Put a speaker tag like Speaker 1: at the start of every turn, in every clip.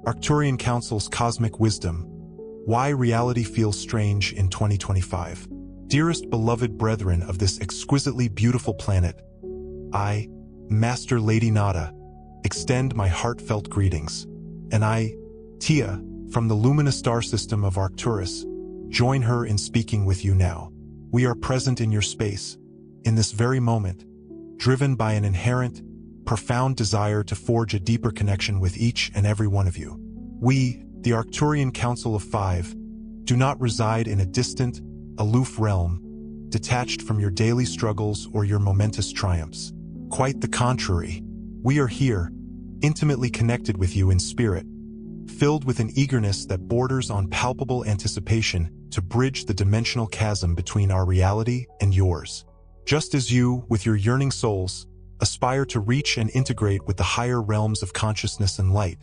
Speaker 1: Arcturian Council's Cosmic Wisdom. Why reality feels strange in 2025. Dearest beloved brethren of this exquisitely beautiful planet, I, Master Lady Nada, extend my heartfelt greetings. And I, Tia, from the luminous star system of Arcturus, join her in speaking with you now. We are present in your space, in this very moment, driven by an inherent, profound desire to forge a deeper connection with each and every one of you. We, the Arcturian Council of Five, do not reside in a distant, aloof realm, detached from your daily struggles or your momentous triumphs. Quite the contrary. We are here, intimately connected with you in spirit, filled with an eagerness that borders on palpable anticipation to bridge the dimensional chasm between our reality and yours. Just as you, with your yearning souls, aspire to reach and integrate with the higher realms of consciousness and light,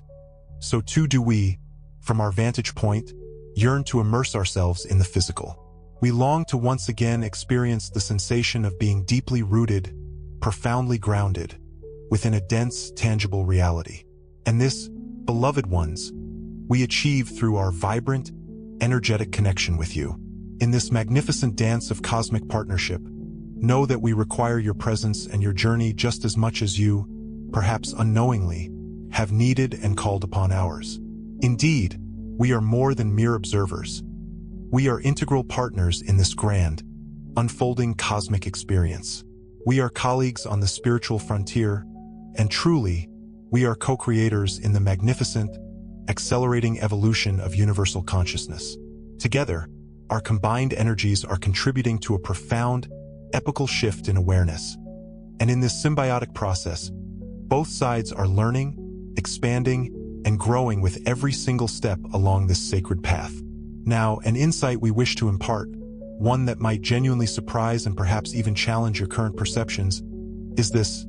Speaker 1: so too do we, from our vantage point, yearn to immerse ourselves in the physical. We long to once again experience the sensation of being deeply rooted, profoundly grounded, within a dense, tangible reality. And this, beloved ones, we achieve through our vibrant, energetic connection with you. In this magnificent dance of cosmic partnership, know that we require your presence and your journey just as much as you, perhaps unknowingly, have needed and called upon ours. Indeed, we are more than mere observers. We are integral partners in this grand, unfolding cosmic experience. We are colleagues on the spiritual frontier, and truly, we are co-creators in the magnificent, accelerating evolution of universal consciousness. Together, our combined energies are contributing to a profound, epochal shift in awareness. And in this symbiotic process, both sides are learning, expanding, and growing with every single step along this sacred path. Now, an insight we wish to impart, one that might genuinely surprise and perhaps even challenge your current perceptions, is this: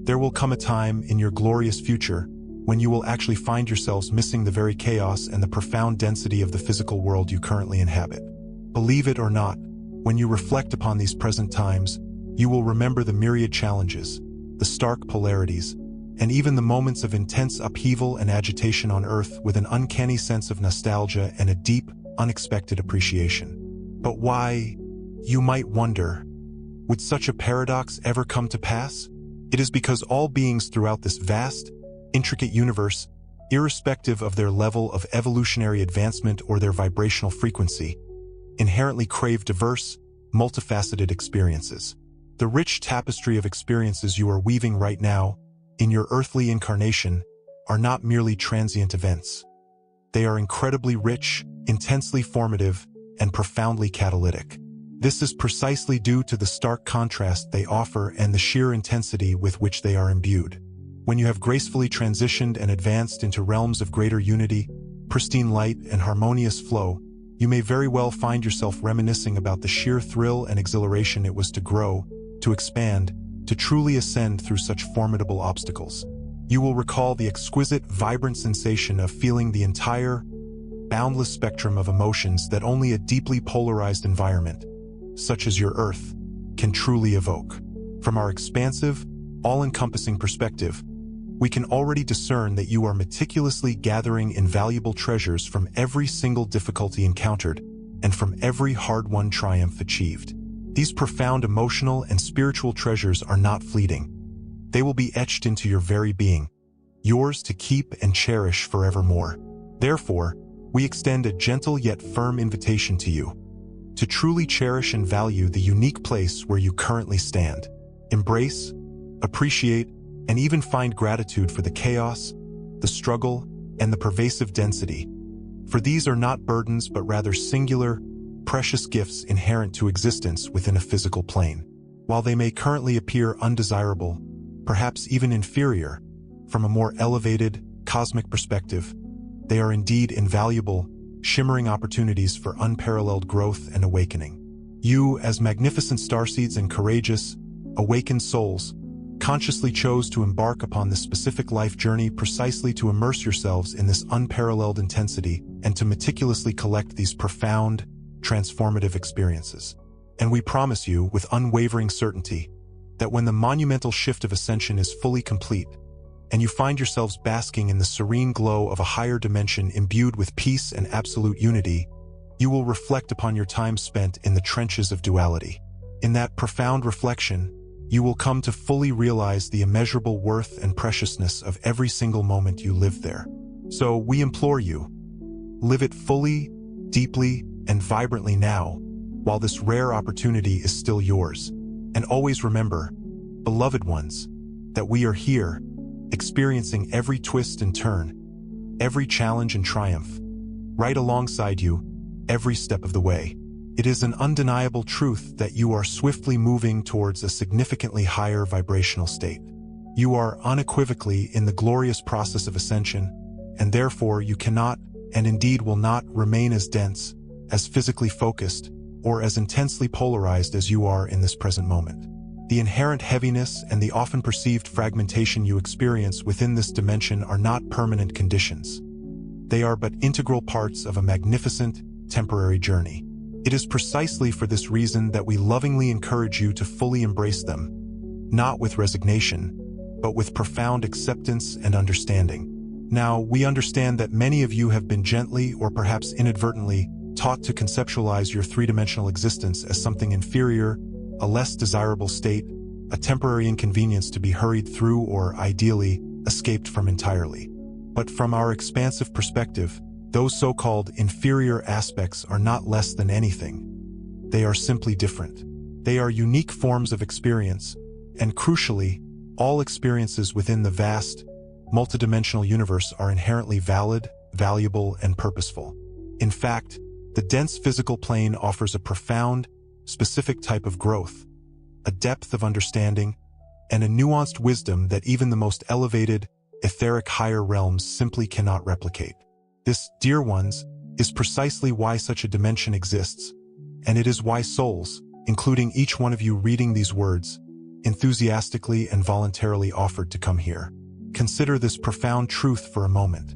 Speaker 1: there will come a time in your glorious future when you will actually find yourselves missing the very chaos and the profound density of the physical world you currently inhabit. Believe it or not, when you reflect upon these present times, you will remember the myriad challenges, the stark polarities, and even the moments of intense upheaval and agitation on Earth with an uncanny sense of nostalgia and a deep, unexpected appreciation. But why, you might wonder, would such a paradox ever come to pass? It is because all beings throughout this vast, intricate universe, irrespective of their level of evolutionary advancement or their vibrational frequency, inherently crave diverse, multifaceted experiences. The rich tapestry of experiences you are weaving right now, in your earthly incarnation, are not merely transient events. They are incredibly rich, intensely formative, and profoundly catalytic. This is precisely due to the stark contrast they offer and the sheer intensity with which they are imbued. When you have gracefully transitioned and advanced into realms of greater unity, pristine light, and harmonious flow, you may very well find yourself reminiscing about the sheer thrill and exhilaration it was to grow, to expand, to truly ascend through such formidable obstacles. You will recall the exquisite, vibrant sensation of feeling the entire, boundless spectrum of emotions that only a deeply polarized environment, such as your Earth, can truly evoke. From our expansive, all-encompassing perspective, we can already discern that you are meticulously gathering invaluable treasures from every single difficulty encountered and from every hard-won triumph achieved. These profound emotional and spiritual treasures are not fleeting. They will be etched into your very being, yours to keep and cherish forevermore. Therefore, we extend a gentle yet firm invitation to you to truly cherish and value the unique place where you currently stand. Embrace, appreciate, and even find gratitude for the chaos, the struggle, and the pervasive density. For these are not burdens but rather singular, precious gifts inherent to existence within a physical plane. While they may currently appear undesirable, perhaps even inferior, from a more elevated, cosmic perspective, they are indeed invaluable, shimmering opportunities for unparalleled growth and awakening. You, as magnificent starseeds and courageous, awakened souls, consciously chose to embark upon this specific life journey precisely to immerse yourselves in this unparalleled intensity and to meticulously collect these profound, transformative experiences. And we promise you, with unwavering certainty, that when the monumental shift of ascension is fully complete, and you find yourselves basking in the serene glow of a higher dimension imbued with peace and absolute unity, you will reflect upon your time spent in the trenches of duality. In that profound reflection, you will come to fully realize the immeasurable worth and preciousness of every single moment you live there. So we implore you, live it fully, deeply, and vibrantly now, while this rare opportunity is still yours. And always remember, beloved ones, that we are here, experiencing every twist and turn, every challenge and triumph, right alongside you, every step of the way. It is an undeniable truth that you are swiftly moving towards a significantly higher vibrational state. You are unequivocally in the glorious process of ascension, and therefore you cannot, and indeed will not, remain as dense, as physically focused, or as intensely polarized as you are in this present moment. The inherent heaviness and the often perceived fragmentation you experience within this dimension are not permanent conditions. They are but integral parts of a magnificent, temporary journey. It is precisely for this reason that we lovingly encourage you to fully embrace them, not with resignation, but with profound acceptance and understanding. Now, we understand that many of you have been gently or perhaps inadvertently taught to conceptualize your three-dimensional existence as something inferior, a less desirable state, a temporary inconvenience to be hurried through or, ideally, escaped from entirely. But from our expansive perspective, those so-called inferior aspects are not less than anything. They are simply different. They are unique forms of experience, and crucially, all experiences within the vast, multidimensional universe are inherently valid, valuable, and purposeful. In fact, the dense physical plane offers a profound, specific type of growth, a depth of understanding, and a nuanced wisdom that even the most elevated, etheric higher realms simply cannot replicate. This, dear ones, is precisely why such a dimension exists, and it is why souls, including each one of you reading these words, enthusiastically and voluntarily offered to come here. Consider this profound truth for a moment.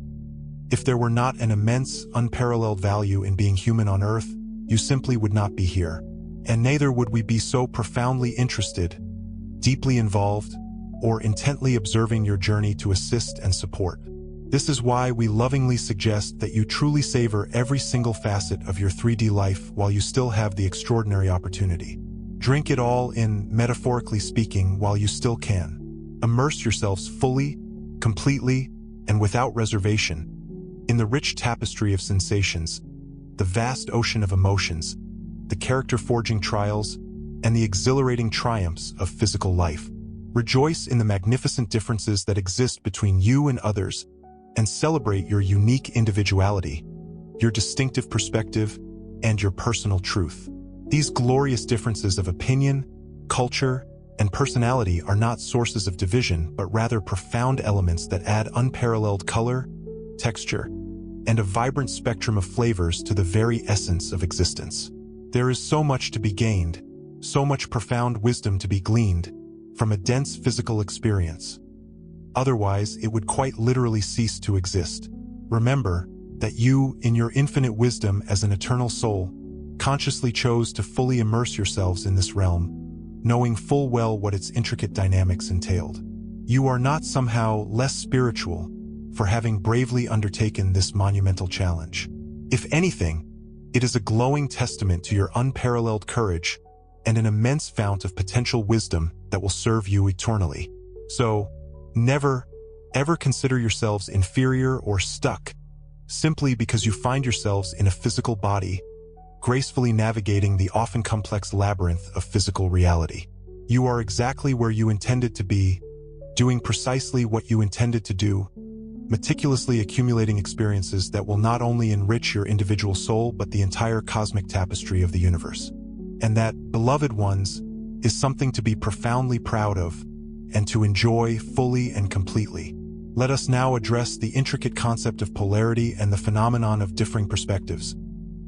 Speaker 1: If there were not an immense, unparalleled value in being human on Earth, you simply would not be here, and neither would we be so profoundly interested, deeply involved, or intently observing your journey to assist and support. This is why we lovingly suggest that you truly savor every single facet of your 3D life while you still have the extraordinary opportunity. Drink it all in, metaphorically speaking, while you still can. Immerse yourselves fully, completely, and without reservation in the rich tapestry of sensations, the vast ocean of emotions, the character-forging trials, and the exhilarating triumphs of physical life. Rejoice in the magnificent differences that exist between you and others, and celebrate your unique individuality, your distinctive perspective, and your personal truth. These glorious differences of opinion, culture, and personality are not sources of division, but rather profound elements that add unparalleled color, texture, and a vibrant spectrum of flavors to the very essence of existence. There is so much to be gained, so much profound wisdom to be gleaned from a dense physical experience. Otherwise, it would quite literally cease to exist. Remember that you, in your infinite wisdom as an eternal soul, consciously chose to fully immerse yourselves in this realm, knowing full well what its intricate dynamics entailed. You are not somehow less spiritual for having bravely undertaken this monumental challenge. If anything, it is a glowing testament to your unparalleled courage and an immense fount of potential wisdom that will serve you eternally. So, never, ever consider yourselves inferior or stuck, simply because you find yourselves in a physical body, gracefully navigating the often complex labyrinth of physical reality. You are exactly where you intended to be, doing precisely what you intended to do, meticulously accumulating experiences that will not only enrich your individual soul but the entire cosmic tapestry of the universe. And that, beloved ones, is something to be profoundly proud of, and to enjoy fully and completely. Let us now address the intricate concept of polarity and the phenomenon of differing perspectives,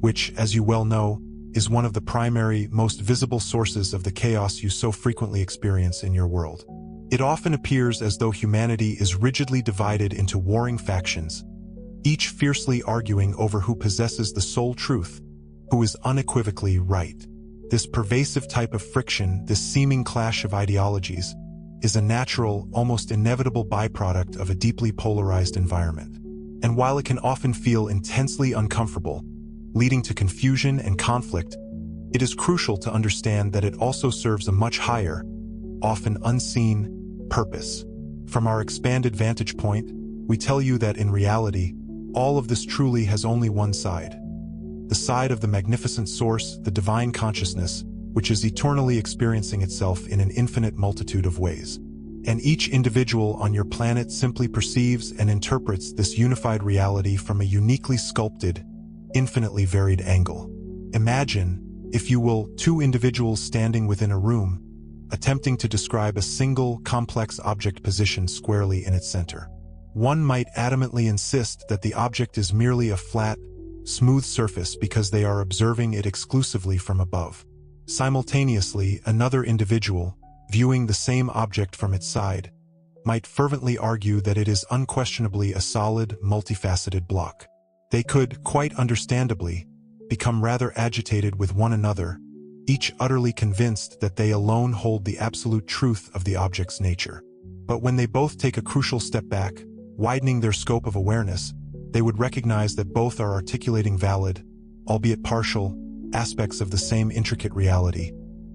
Speaker 1: which, as you well know, is one of the primary, most visible sources of the chaos you so frequently experience in your world. It often appears as though humanity is rigidly divided into warring factions, each fiercely arguing over who possesses the sole truth, who is unequivocally right. This pervasive type of friction, this seeming clash of ideologies, is a natural, almost inevitable byproduct of a deeply polarized environment. And while it can often feel intensely uncomfortable, leading to confusion and conflict, it is crucial to understand that it also serves a much higher, often unseen, purpose. From our expanded vantage point, we tell you that in reality, all of this truly has only one side. The side of the magnificent source, the divine consciousness, which is eternally experiencing itself in an infinite multitude of ways. And each individual on your planet simply perceives and interprets this unified reality from a uniquely sculpted, infinitely varied angle. Imagine, if you will, two individuals standing within a room, attempting to describe a single, complex object positioned squarely in its center. One might adamantly insist that the object is merely a flat, smooth surface because they are observing it exclusively from above. Simultaneously, another individual, viewing the same object from its side, might fervently argue that it is unquestionably a solid, multifaceted block. They could, quite understandably, become rather agitated with one another, each utterly convinced that they alone hold the absolute truth of the object's nature. But when they both take a crucial step back, widening their scope of awareness, they would recognize that both are articulating valid, albeit partial, aspects of the same intricate reality,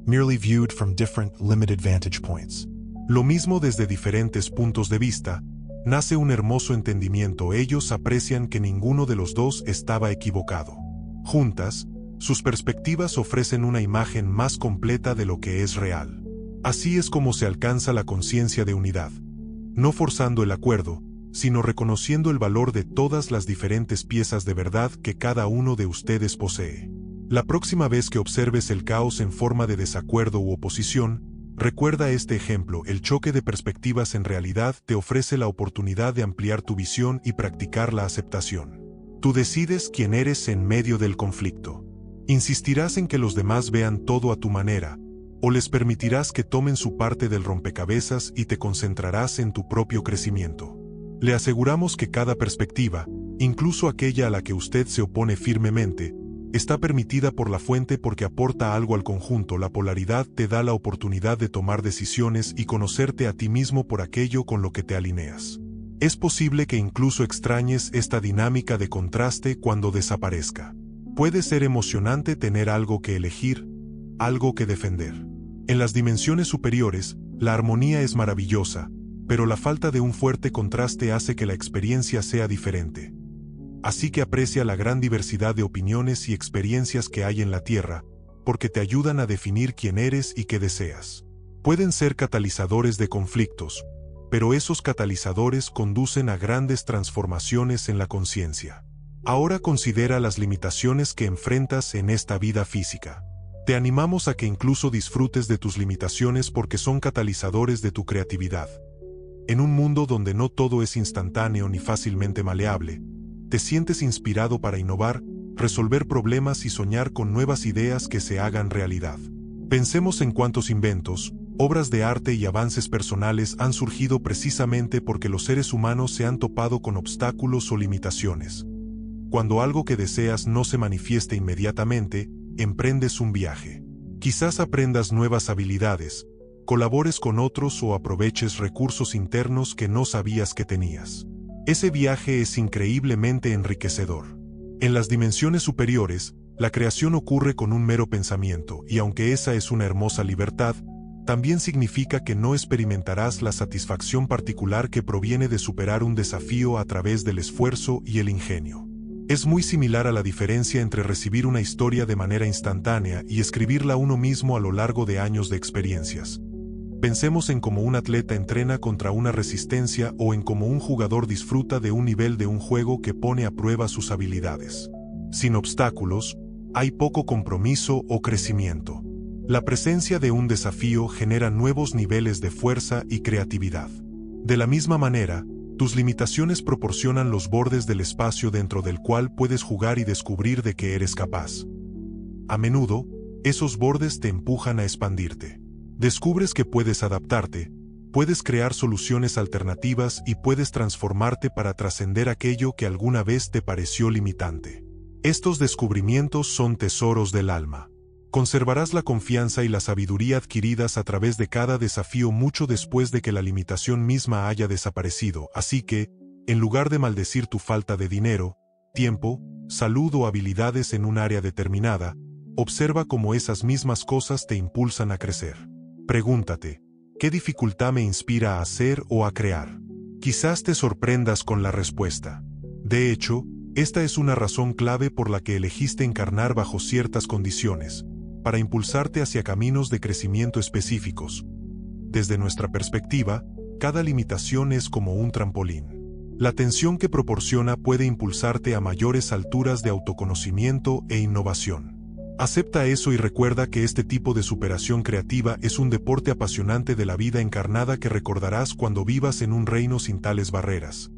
Speaker 1: merely viewed from different, limited vantage points.
Speaker 2: Lo mismo desde diferentes puntos de vista, nace un hermoso entendimiento. Ellos aprecian que ninguno de los dos estaba equivocado. Juntas, sus perspectivas ofrecen una imagen más completa de lo que es real. Así es como se alcanza la conciencia de unidad. No forzando el acuerdo, sino reconociendo el valor de todas las diferentes piezas de verdad que cada uno de ustedes posee. La próxima vez que observes el caos en forma de desacuerdo u oposición, recuerda este ejemplo. El choque de perspectivas en realidad te ofrece la oportunidad de ampliar tu visión y practicar la aceptación. Tú decides quién eres en medio del conflicto. ¿Insistirás en que los demás vean todo a tu manera, o les permitirás que tomen su parte del rompecabezas y te concentrarás en tu propio crecimiento? Le aseguramos que cada perspectiva, incluso aquella a la que usted se opone firmemente, está permitida por la fuente porque aporta algo al conjunto. La polaridad te da la oportunidad de tomar decisiones y conocerte a ti mismo por aquello con lo que te alineas. Es posible que incluso extrañes esta dinámica de contraste cuando desaparezca. Puede ser emocionante tener algo que elegir, algo que defender. En las dimensiones superiores, la armonía es maravillosa, pero la falta de un fuerte contraste hace que la experiencia sea diferente. Así que aprecia la gran diversidad de opiniones y experiencias que hay en la Tierra, porque te ayudan a definir quién eres y qué deseas. Pueden ser catalizadores de conflictos, pero esos catalizadores conducen a grandes transformaciones en la conciencia. Ahora considera las limitaciones que enfrentas en esta vida física. Te animamos a que incluso disfrutes de tus limitaciones porque son catalizadores de tu creatividad. En un mundo donde no todo es instantáneo ni fácilmente maleable, te sientes inspirado para innovar, resolver problemas y soñar con nuevas ideas que se hagan realidad. Pensemos en cuántos inventos, obras de arte y avances personales han surgido precisamente porque los seres humanos se han topado con obstáculos o limitaciones. Cuando algo que deseas no se manifieste inmediatamente, emprendes un viaje. Quizás aprendas nuevas habilidades, colabores con otros o aproveches recursos internos que no sabías que tenías. Ese viaje es increíblemente enriquecedor. En las dimensiones superiores, la creación ocurre con un mero pensamiento, y aunque esa es una hermosa libertad, también significa que no experimentarás la satisfacción particular que proviene de superar un desafío a través del esfuerzo y el ingenio. Es muy similar a la diferencia entre recibir una historia de manera instantánea y escribirla uno mismo a lo largo de años de experiencias. Pensemos en cómo un atleta entrena contra una resistencia o en cómo un jugador disfruta de un nivel de un juego que pone a prueba sus habilidades. Sin obstáculos, hay poco compromiso o crecimiento. La presencia de un desafío genera nuevos niveles de fuerza y creatividad. De la misma manera, tus limitaciones proporcionan los bordes del espacio dentro del cual puedes jugar y descubrir de qué eres capaz. A menudo, esos bordes te empujan a expandirte. Descubres que puedes adaptarte, puedes crear soluciones alternativas y puedes transformarte para trascender aquello que alguna vez te pareció limitante. Estos descubrimientos son tesoros del alma. Conservarás la confianza y la sabiduría adquiridas a través de cada desafío mucho después de que la limitación misma haya desaparecido, así que, en lugar de maldecir tu falta de dinero, tiempo, salud o habilidades en un área determinada, observa cómo esas mismas cosas te impulsan a crecer. Pregúntate, ¿qué dificultad me inspira a hacer o a crear? Quizás te sorprendas con la respuesta. De hecho, esta es una razón clave por la que elegiste encarnar bajo ciertas condiciones, para impulsarte hacia caminos de crecimiento específicos. Desde nuestra perspectiva, cada limitación es como un trampolín. La tensión que proporciona puede impulsarte a mayores alturas de autoconocimiento e innovación. Acepta eso y recuerda que este tipo de superación creativa es un deporte apasionante de la vida encarnada que recordarás cuando vivas en un reino sin tales barreras.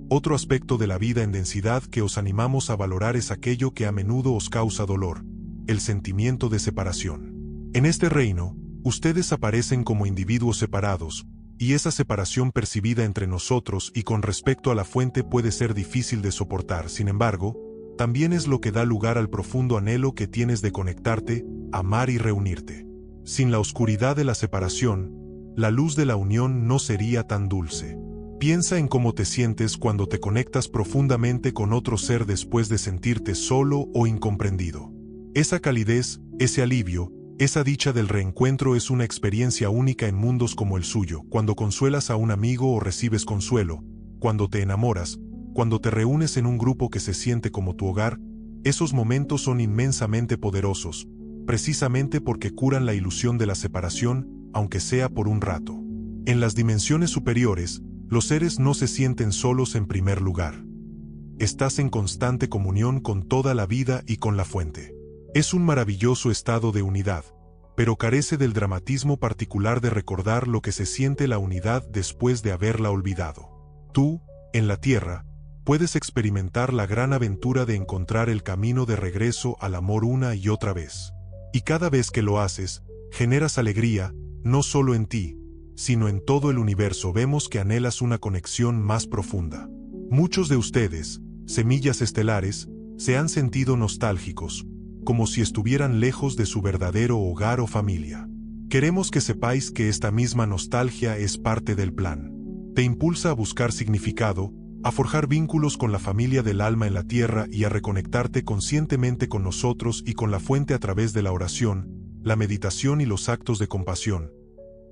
Speaker 2: Otro aspecto de la vida en densidad que os animamos a valorar es aquello que a menudo os causa dolor: el sentimiento de separación. En este reino, ustedes aparecen como individuos separados, y esa separación percibida entre nosotros y con respecto a la fuente puede ser difícil de soportar. Sin embargo, también es lo que da lugar al profundo anhelo que tienes de conectarte, amar y reunirte. Sin la oscuridad de la separación, la luz de la unión no sería tan dulce. Piensa en cómo te sientes cuando te conectas profundamente con otro ser después de sentirte solo o incomprendido. Esa calidez, ese alivio, esa dicha del reencuentro es una experiencia única en mundos como el suyo. Cuando consuelas a un amigo o recibes consuelo, cuando te enamoras, cuando te reúnes en un grupo que se siente como tu hogar, esos momentos son inmensamente poderosos, precisamente porque curan la ilusión de la separación, aunque sea por un rato. En las dimensiones superiores, los seres no se sienten solos en primer lugar. Estás en constante comunión con toda la vida y con la fuente. Es un maravilloso estado de unidad, pero carece del dramatismo particular de recordar lo que se siente la unidad después de haberla olvidado. Tú, en la Tierra, puedes experimentar la gran aventura de encontrar el camino de regreso al amor una y otra vez. Y cada vez que lo haces, generas alegría, no solo en ti, sino en todo el universo. Vemos que anhelas una conexión más profunda. Muchos de ustedes, semillas estelares, se han sentido nostálgicos, como si estuvieran lejos de su verdadero hogar o familia. Queremos que sepáis que esta misma nostalgia es parte del plan. Te impulsa a buscar significado, a forjar vínculos con la familia del alma en la tierra y a reconectarte conscientemente con nosotros y con la fuente a través de la oración, la meditación y los actos de compasión.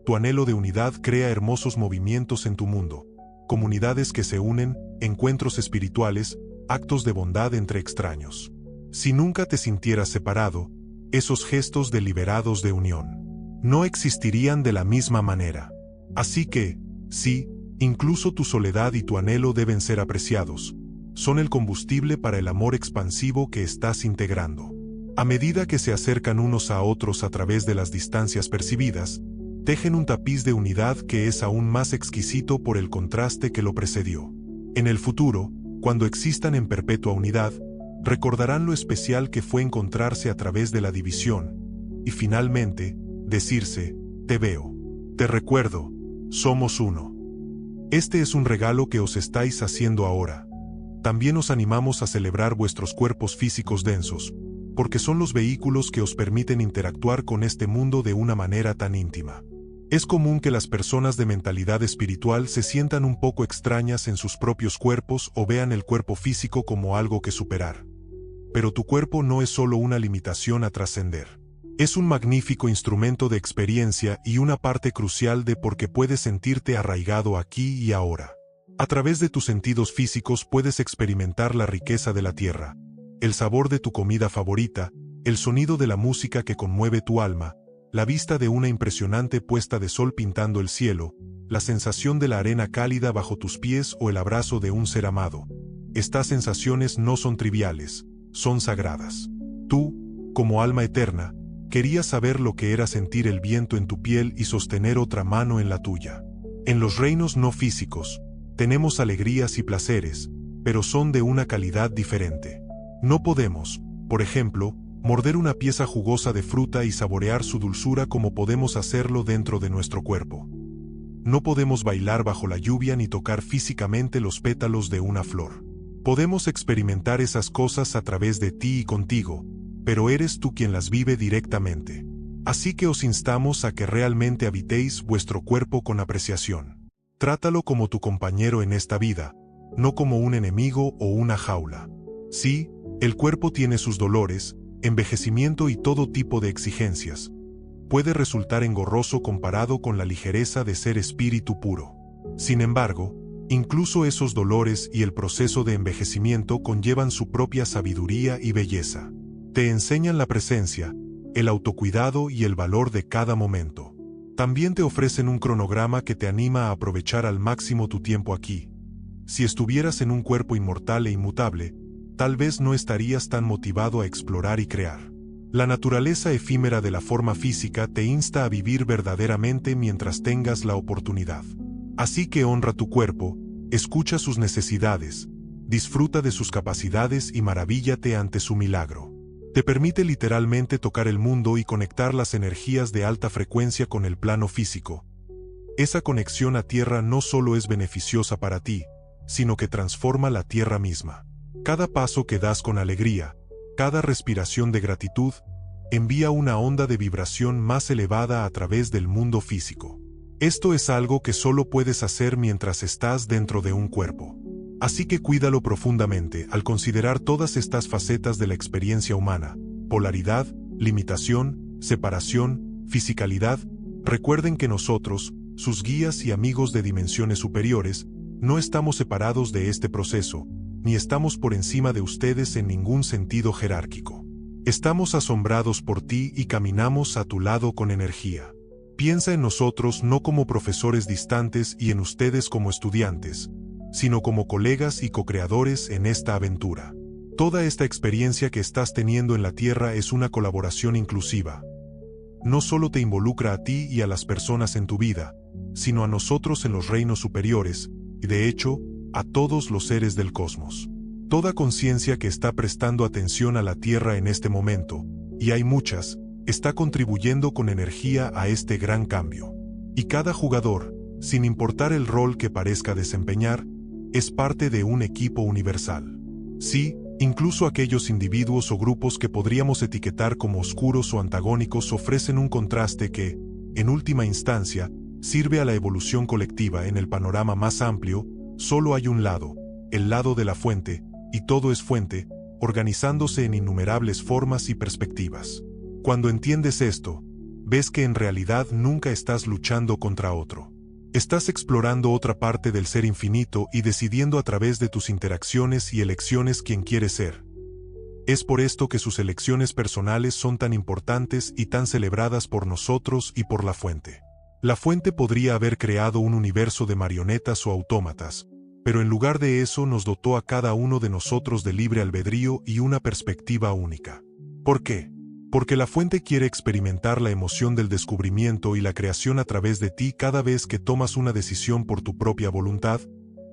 Speaker 2: Tu anhelo de unidad crea hermosos movimientos en tu mundo, comunidades que se unen, encuentros espirituales, actos de bondad entre extraños. Si nunca te sintieras separado, esos gestos deliberados de unión no existirían de la misma manera. Así que, sí, incluso tu soledad y tu anhelo deben ser apreciados. Son el combustible para el amor expansivo que estás integrando. A medida que se acercan unos a otros a través de las distancias percibidas, tejen un tapiz de unidad que es aún más exquisito por el contraste que lo precedió. En el futuro, cuando existan en perpetua unidad, recordarán lo especial que fue encontrarse a través de la división, y finalmente, decirse: te veo, te recuerdo, somos uno. Este es un regalo que os estáis haciendo ahora. También os animamos a celebrar vuestros cuerpos físicos densos, porque son los vehículos que os permiten interactuar con este mundo de una manera tan íntima. Es común que las personas de mentalidad espiritual se sientan un poco extrañas en sus propios cuerpos o vean el cuerpo físico como algo que superar. Pero tu cuerpo no es solo una limitación a trascender. Es un magnífico instrumento de experiencia y una parte crucial de por qué puedes sentirte arraigado aquí y ahora. A través de tus sentidos físicos puedes experimentar la riqueza de la tierra, el sabor de tu comida favorita, el sonido de la música que conmueve tu alma, la vista de una impresionante puesta de sol pintando el cielo, la sensación de la arena cálida bajo tus pies o el abrazo de un ser amado. Estas sensaciones no son triviales, son sagradas. Tú, como alma eterna, querías saber lo que era sentir el viento en tu piel y sostener otra mano en la tuya. En los reinos no físicos, tenemos alegrías y placeres, pero son de una calidad diferente. No podemos, por ejemplo, morder una pieza jugosa de fruta y saborear su dulzura como podemos hacerlo dentro de nuestro cuerpo. No podemos bailar bajo la lluvia ni tocar físicamente los pétalos de una flor. Podemos experimentar esas cosas a través de ti y contigo, pero eres tú quien las vive directamente. Así que os instamos a que realmente habitéis vuestro cuerpo con apreciación. Trátalo como tu compañero en esta vida, no como un enemigo o una jaula. Sí, el cuerpo tiene sus dolores, envejecimiento y todo tipo de exigencias. Puede resultar engorroso comparado con la ligereza de ser espíritu puro. Sin embargo, incluso esos dolores y el proceso de envejecimiento conllevan su propia sabiduría y belleza. Te enseñan la presencia, el autocuidado y el valor de cada momento. También te ofrecen un cronograma que te anima a aprovechar al máximo tu tiempo aquí. Si estuvieras en un cuerpo inmortal e inmutable, tal vez no estarías tan motivado a explorar y crear. La naturaleza efímera de la forma física te insta a vivir verdaderamente mientras tengas la oportunidad. Así que honra tu cuerpo, escucha sus necesidades, disfruta de sus capacidades y maravíllate ante su milagro. Te permite literalmente tocar el mundo y conectar las energías de alta frecuencia con el plano físico. Esa conexión a tierra no solo es beneficiosa para ti, sino que transforma la tierra misma. Cada paso que das con alegría, cada respiración de gratitud, envía una onda de vibración más elevada a través del mundo físico. Esto es algo que solo puedes hacer mientras estás dentro de un cuerpo. Así que cuídalo profundamente al considerar todas estas facetas de la experiencia humana: polaridad, limitación, separación, fisicalidad. Recuerden que nosotros, sus guías y amigos de dimensiones superiores, no estamos separados de este proceso, ni estamos por encima de ustedes en ningún sentido jerárquico. Estamos asombrados por ti y caminamos a tu lado con energía. Piensa en nosotros no como profesores distantes y en ustedes como estudiantes, sino como colegas y co-creadores en esta aventura. Toda esta experiencia que estás teniendo en la Tierra es una colaboración inclusiva. No solo te involucra a ti y a las personas en tu vida, sino a nosotros en los reinos superiores, y de hecho, a todos los seres del cosmos. Toda conciencia que está prestando atención a la Tierra en este momento, y hay muchas, está contribuyendo con energía a este gran cambio. Y cada jugador, sin importar el rol que parezca desempeñar, es parte de un equipo universal. Sí, incluso aquellos individuos o grupos que podríamos etiquetar como oscuros o antagónicos ofrecen un contraste que, en última instancia, sirve a la evolución colectiva. En el panorama más amplio, solo hay un lado, el lado de la fuente, y todo es fuente, organizándose en innumerables formas y perspectivas. Cuando entiendes esto, ves que en realidad nunca estás luchando contra otro. Estás explorando otra parte del ser infinito y decidiendo a través de tus interacciones y elecciones quién quieres ser. Es por esto que sus elecciones personales son tan importantes y tan celebradas por nosotros y por la fuente. La fuente podría haber creado un universo de marionetas o autómatas, pero en lugar de eso nos dotó a cada uno de nosotros de libre albedrío y una perspectiva única. ¿Por qué? Porque la fuente quiere experimentar la emoción del descubrimiento y la creación a través de ti cada vez que tomas una decisión por tu propia voluntad,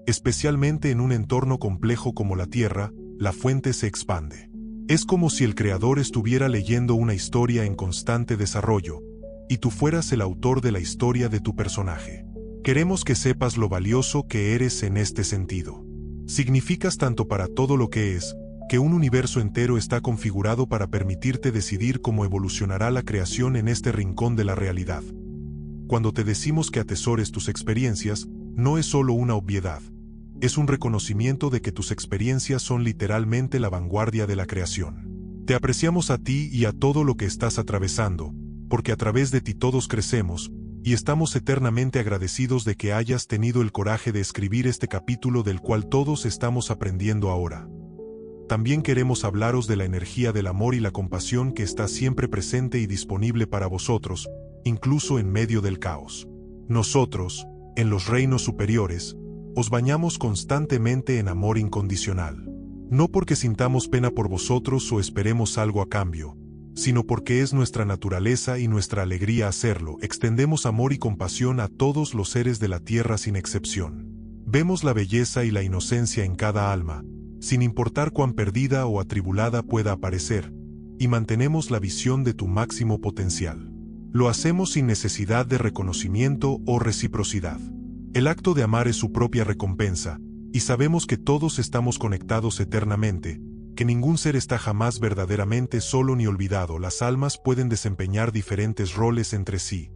Speaker 2: especialmente en un entorno complejo como la Tierra. La fuente se expande. Es como si el creador estuviera leyendo una historia en constante desarrollo, y tú fueras el autor de la historia de tu personaje. Queremos que sepas lo valioso que eres en este sentido. Significas tanto para todo lo que es, que un universo entero está configurado para permitirte decidir cómo evolucionará la creación en este rincón de la realidad. Cuando te decimos que atesores tus experiencias, no es solo una obviedad. Es un reconocimiento de que tus experiencias son literalmente la vanguardia de la creación. Te apreciamos a ti y a todo lo que estás atravesando, porque a través de ti todos crecemos, y estamos eternamente agradecidos de que hayas tenido el coraje de escribir este capítulo del cual todos estamos aprendiendo ahora. También queremos hablaros de la energía del amor y la compasión que está siempre presente y disponible para vosotros, incluso en medio del caos. Nosotros, en los reinos superiores, os bañamos constantemente en amor incondicional. No porque sintamos pena por vosotros o esperemos algo a cambio, sino porque es nuestra naturaleza y nuestra alegría hacerlo. Extendemos amor y compasión a todos los seres de la Tierra sin excepción. Vemos la belleza y la inocencia en cada alma, sin importar cuán perdida o atribulada pueda aparecer, y mantenemos la visión de tu máximo potencial. Lo hacemos sin necesidad de reconocimiento o reciprocidad. El acto de amar es su propia recompensa, y sabemos que todos estamos conectados eternamente, que ningún ser está jamás verdaderamente solo ni olvidado. Las almas pueden desempeñar diferentes roles entre sí.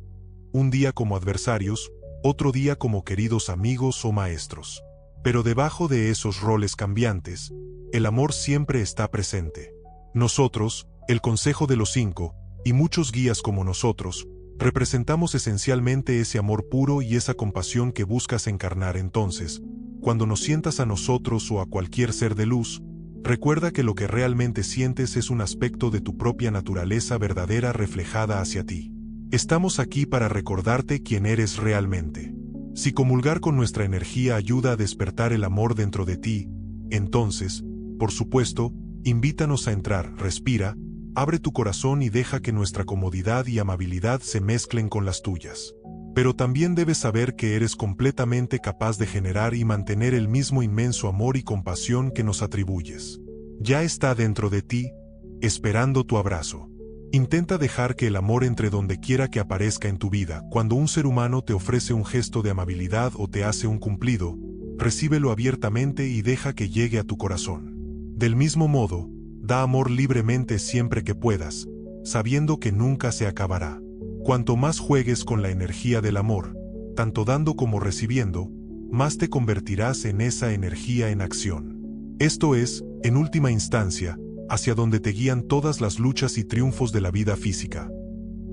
Speaker 2: Un día como adversarios, otro día como queridos amigos o maestros. Pero debajo de esos roles cambiantes, el amor siempre está presente. Nosotros, el Consejo de los Cinco, y muchos guías como nosotros, representamos esencialmente ese amor puro y esa compasión que buscas encarnar. Entonces, cuando nos sientas a nosotros o a cualquier ser de luz, recuerda que lo que realmente sientes es un aspecto de tu propia naturaleza verdadera reflejada hacia ti. Estamos aquí para recordarte quién eres realmente. Si comulgar con nuestra energía ayuda a despertar el amor dentro de ti, entonces, por supuesto, invítanos a entrar, respira, abre tu corazón y deja que nuestra comodidad y amabilidad se mezclen con las tuyas. Pero también debes saber que eres completamente capaz de generar y mantener el mismo inmenso amor y compasión que nos atribuyes. Ya está dentro de ti, esperando tu abrazo. Intenta dejar que el amor entre donde quiera que aparezca en tu vida. Cuando un ser humano te ofrece un gesto de amabilidad o te hace un cumplido, recíbelo abiertamente y deja que llegue a tu corazón. Del mismo modo, da amor libremente siempre que puedas, sabiendo que nunca se acabará. Cuanto más juegues con la energía del amor, tanto dando como recibiendo, más te convertirás en esa energía en acción. Esto es, en última instancia, hacia donde te guían todas las luchas y triunfos de la vida física.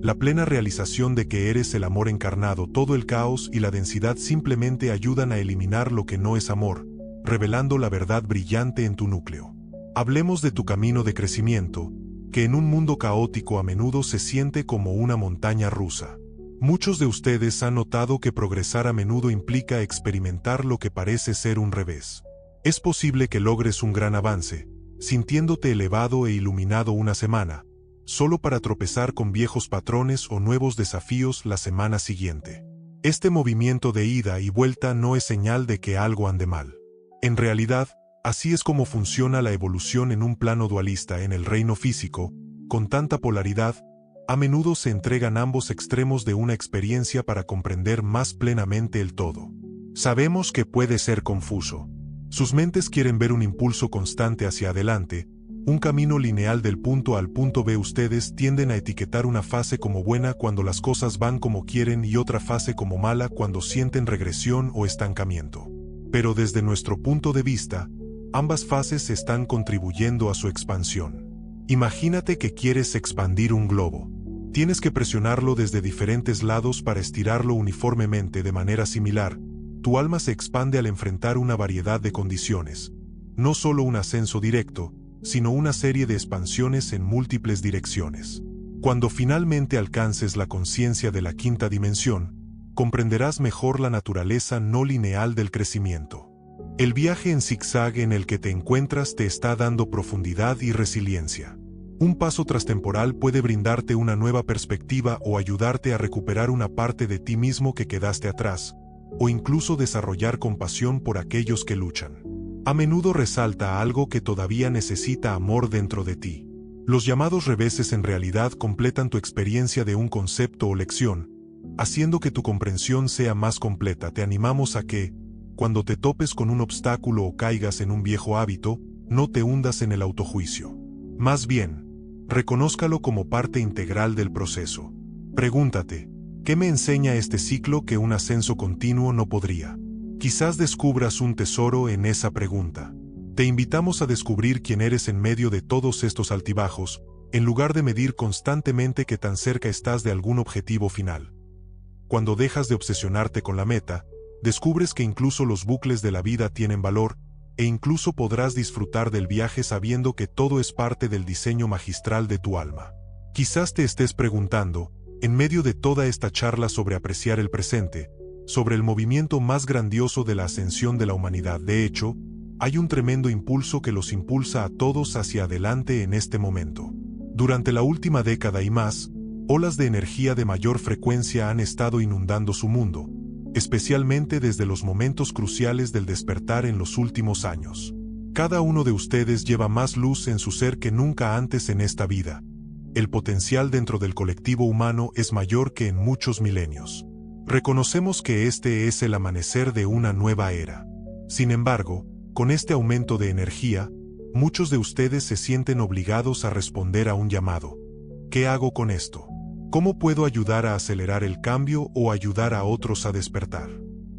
Speaker 2: La plena realización de que eres el amor encarnado. Todo el caos y la densidad simplemente ayudan a eliminar lo que no es amor, revelando la verdad brillante en tu núcleo. Hablemos de tu camino de crecimiento, que en un mundo caótico a menudo se siente como una montaña rusa. Muchos de ustedes han notado que progresar a menudo implica experimentar lo que parece ser un revés. Es posible que logres un gran avance, sintiéndote elevado e iluminado una semana, solo para tropezar con viejos patrones o nuevos desafíos la semana siguiente. Este movimiento de ida y vuelta no es señal de que algo ande mal. En realidad, así es como funciona la evolución en un plano dualista. En el reino físico, con tanta polaridad, a menudo se entregan ambos extremos de una experiencia para comprender más plenamente el todo. Sabemos que puede ser confuso. Sus mentes quieren ver un impulso constante hacia adelante, un camino lineal del punto A al punto B. Ustedes tienden a etiquetar una fase como buena cuando las cosas van como quieren y otra fase como mala cuando sienten regresión o estancamiento. Pero desde nuestro punto de vista, ambas fases están contribuyendo a su expansión. Imagínate que quieres expandir un globo. Tienes que presionarlo desde diferentes lados para estirarlo uniformemente. De manera similar, tu alma se expande al enfrentar una variedad de condiciones. No solo un ascenso directo, sino una serie de expansiones en múltiples direcciones. Cuando finalmente alcances la conciencia de la quinta dimensión, comprenderás mejor la naturaleza no lineal del crecimiento. El viaje en zigzag en el que te encuentras te está dando profundidad y resiliencia. Un paso trastemporal puede brindarte una nueva perspectiva o ayudarte a recuperar una parte de ti mismo que quedaste atrás, o incluso desarrollar compasión por aquellos que luchan. A menudo resalta algo que todavía necesita amor dentro de ti. Los llamados reveses en realidad completan tu experiencia de un concepto o lección, haciendo que tu comprensión sea más completa. Te animamos a que, cuando te topes con un obstáculo o caigas en un viejo hábito, no te hundas en el autojuicio. Más bien, reconózcalo como parte integral del proceso. Pregúntate, ¿qué me enseña este ciclo que un ascenso continuo no podría? Quizás descubras un tesoro en esa pregunta. Te invitamos a descubrir quién eres en medio de todos estos altibajos, en lugar de medir constantemente qué tan cerca estás de algún objetivo final. Cuando dejas de obsesionarte con la meta, descubres que incluso los bucles de la vida tienen valor, e incluso podrás disfrutar del viaje sabiendo que todo es parte del diseño magistral de tu alma. Quizás te estés preguntando, en medio de toda esta charla sobre apreciar el presente, sobre el movimiento más grandioso de la ascensión de la humanidad. De hecho, hay un tremendo impulso que los impulsa a todos hacia adelante en este momento. Durante la última década y más, olas de energía de mayor frecuencia han estado inundando su mundo, especialmente desde los momentos cruciales del despertar en los últimos años. Cada uno de ustedes lleva más luz en su ser que nunca antes en esta vida. El potencial dentro del colectivo humano es mayor que en muchos milenios. Reconocemos que este es el amanecer de una nueva era. Sin embargo, con este aumento de energía, Muchos de ustedes se sienten obligados a responder a un llamado. ¿Qué hago con esto? ¿Cómo puedo ayudar a acelerar el cambio o ayudar a otros a despertar?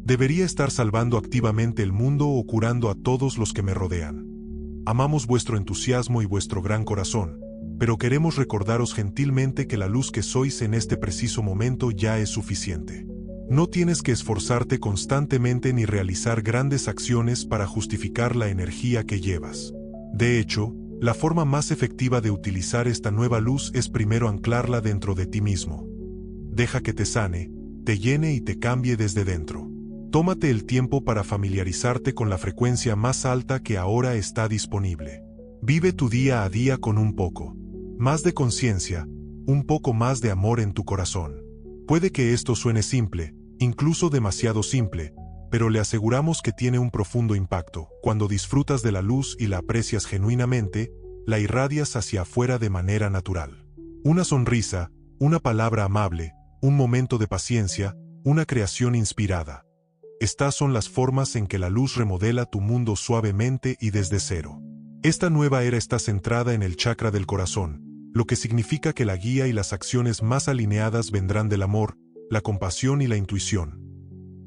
Speaker 2: ¿Debería estar salvando activamente el mundo o curando a todos los que me rodean? Amamos vuestro entusiasmo y vuestro gran corazón, pero queremos recordaros gentilmente que la luz que sois en este preciso momento ya es suficiente. No tienes que esforzarte constantemente ni realizar grandes acciones para justificar la energía que llevas. De hecho, la forma más efectiva de utilizar esta nueva luz es primero anclarla dentro de ti mismo. Deja que te sane, te llene y te cambie desde dentro. Tómate el tiempo para familiarizarte con la frecuencia más alta que ahora está disponible. Vive tu día a día con un poco más de conciencia, un poco más de amor en tu corazón. Puede que esto suene simple, incluso demasiado simple, pero le aseguramos que tiene un profundo impacto. Cuando disfrutas de la luz y la aprecias genuinamente, la irradias hacia afuera de manera natural. Una sonrisa, una palabra amable, un momento de paciencia, una creación inspirada. Estas son las formas en que la luz remodela tu mundo suavemente y desde cero. Esta nueva era está centrada en el chakra del corazón, lo que significa que la guía y las acciones más alineadas vendrán del amor, la compasión y la intuición.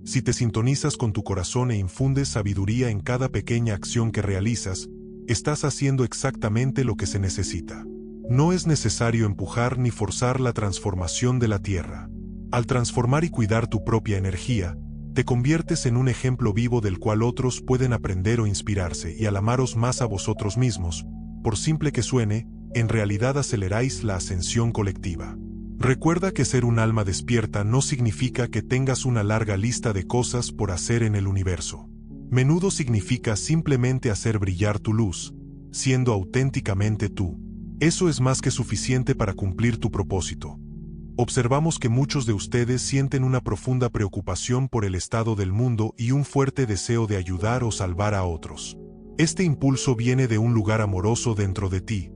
Speaker 2: Si te sintonizas con tu corazón e infundes sabiduría en cada pequeña acción que realizas, estás haciendo exactamente lo que se necesita. No es necesario empujar ni forzar la transformación de la Tierra. Al transformar y cuidar tu propia energía, te conviertes en un ejemplo vivo del cual otros pueden aprender o inspirarse, y al amaros más a vosotros mismos, por simple que suene, en realidad aceleráis la ascensión colectiva. Recuerda que ser un alma despierta no significa que tengas una larga lista de cosas por hacer en el universo. Menudo significa simplemente hacer brillar tu luz, siendo auténticamente tú. Eso es más que suficiente para cumplir tu propósito. Observamos que muchos de ustedes sienten una profunda preocupación por el estado del mundo y un fuerte deseo de ayudar o salvar a otros. Este impulso viene de un lugar amoroso dentro de ti,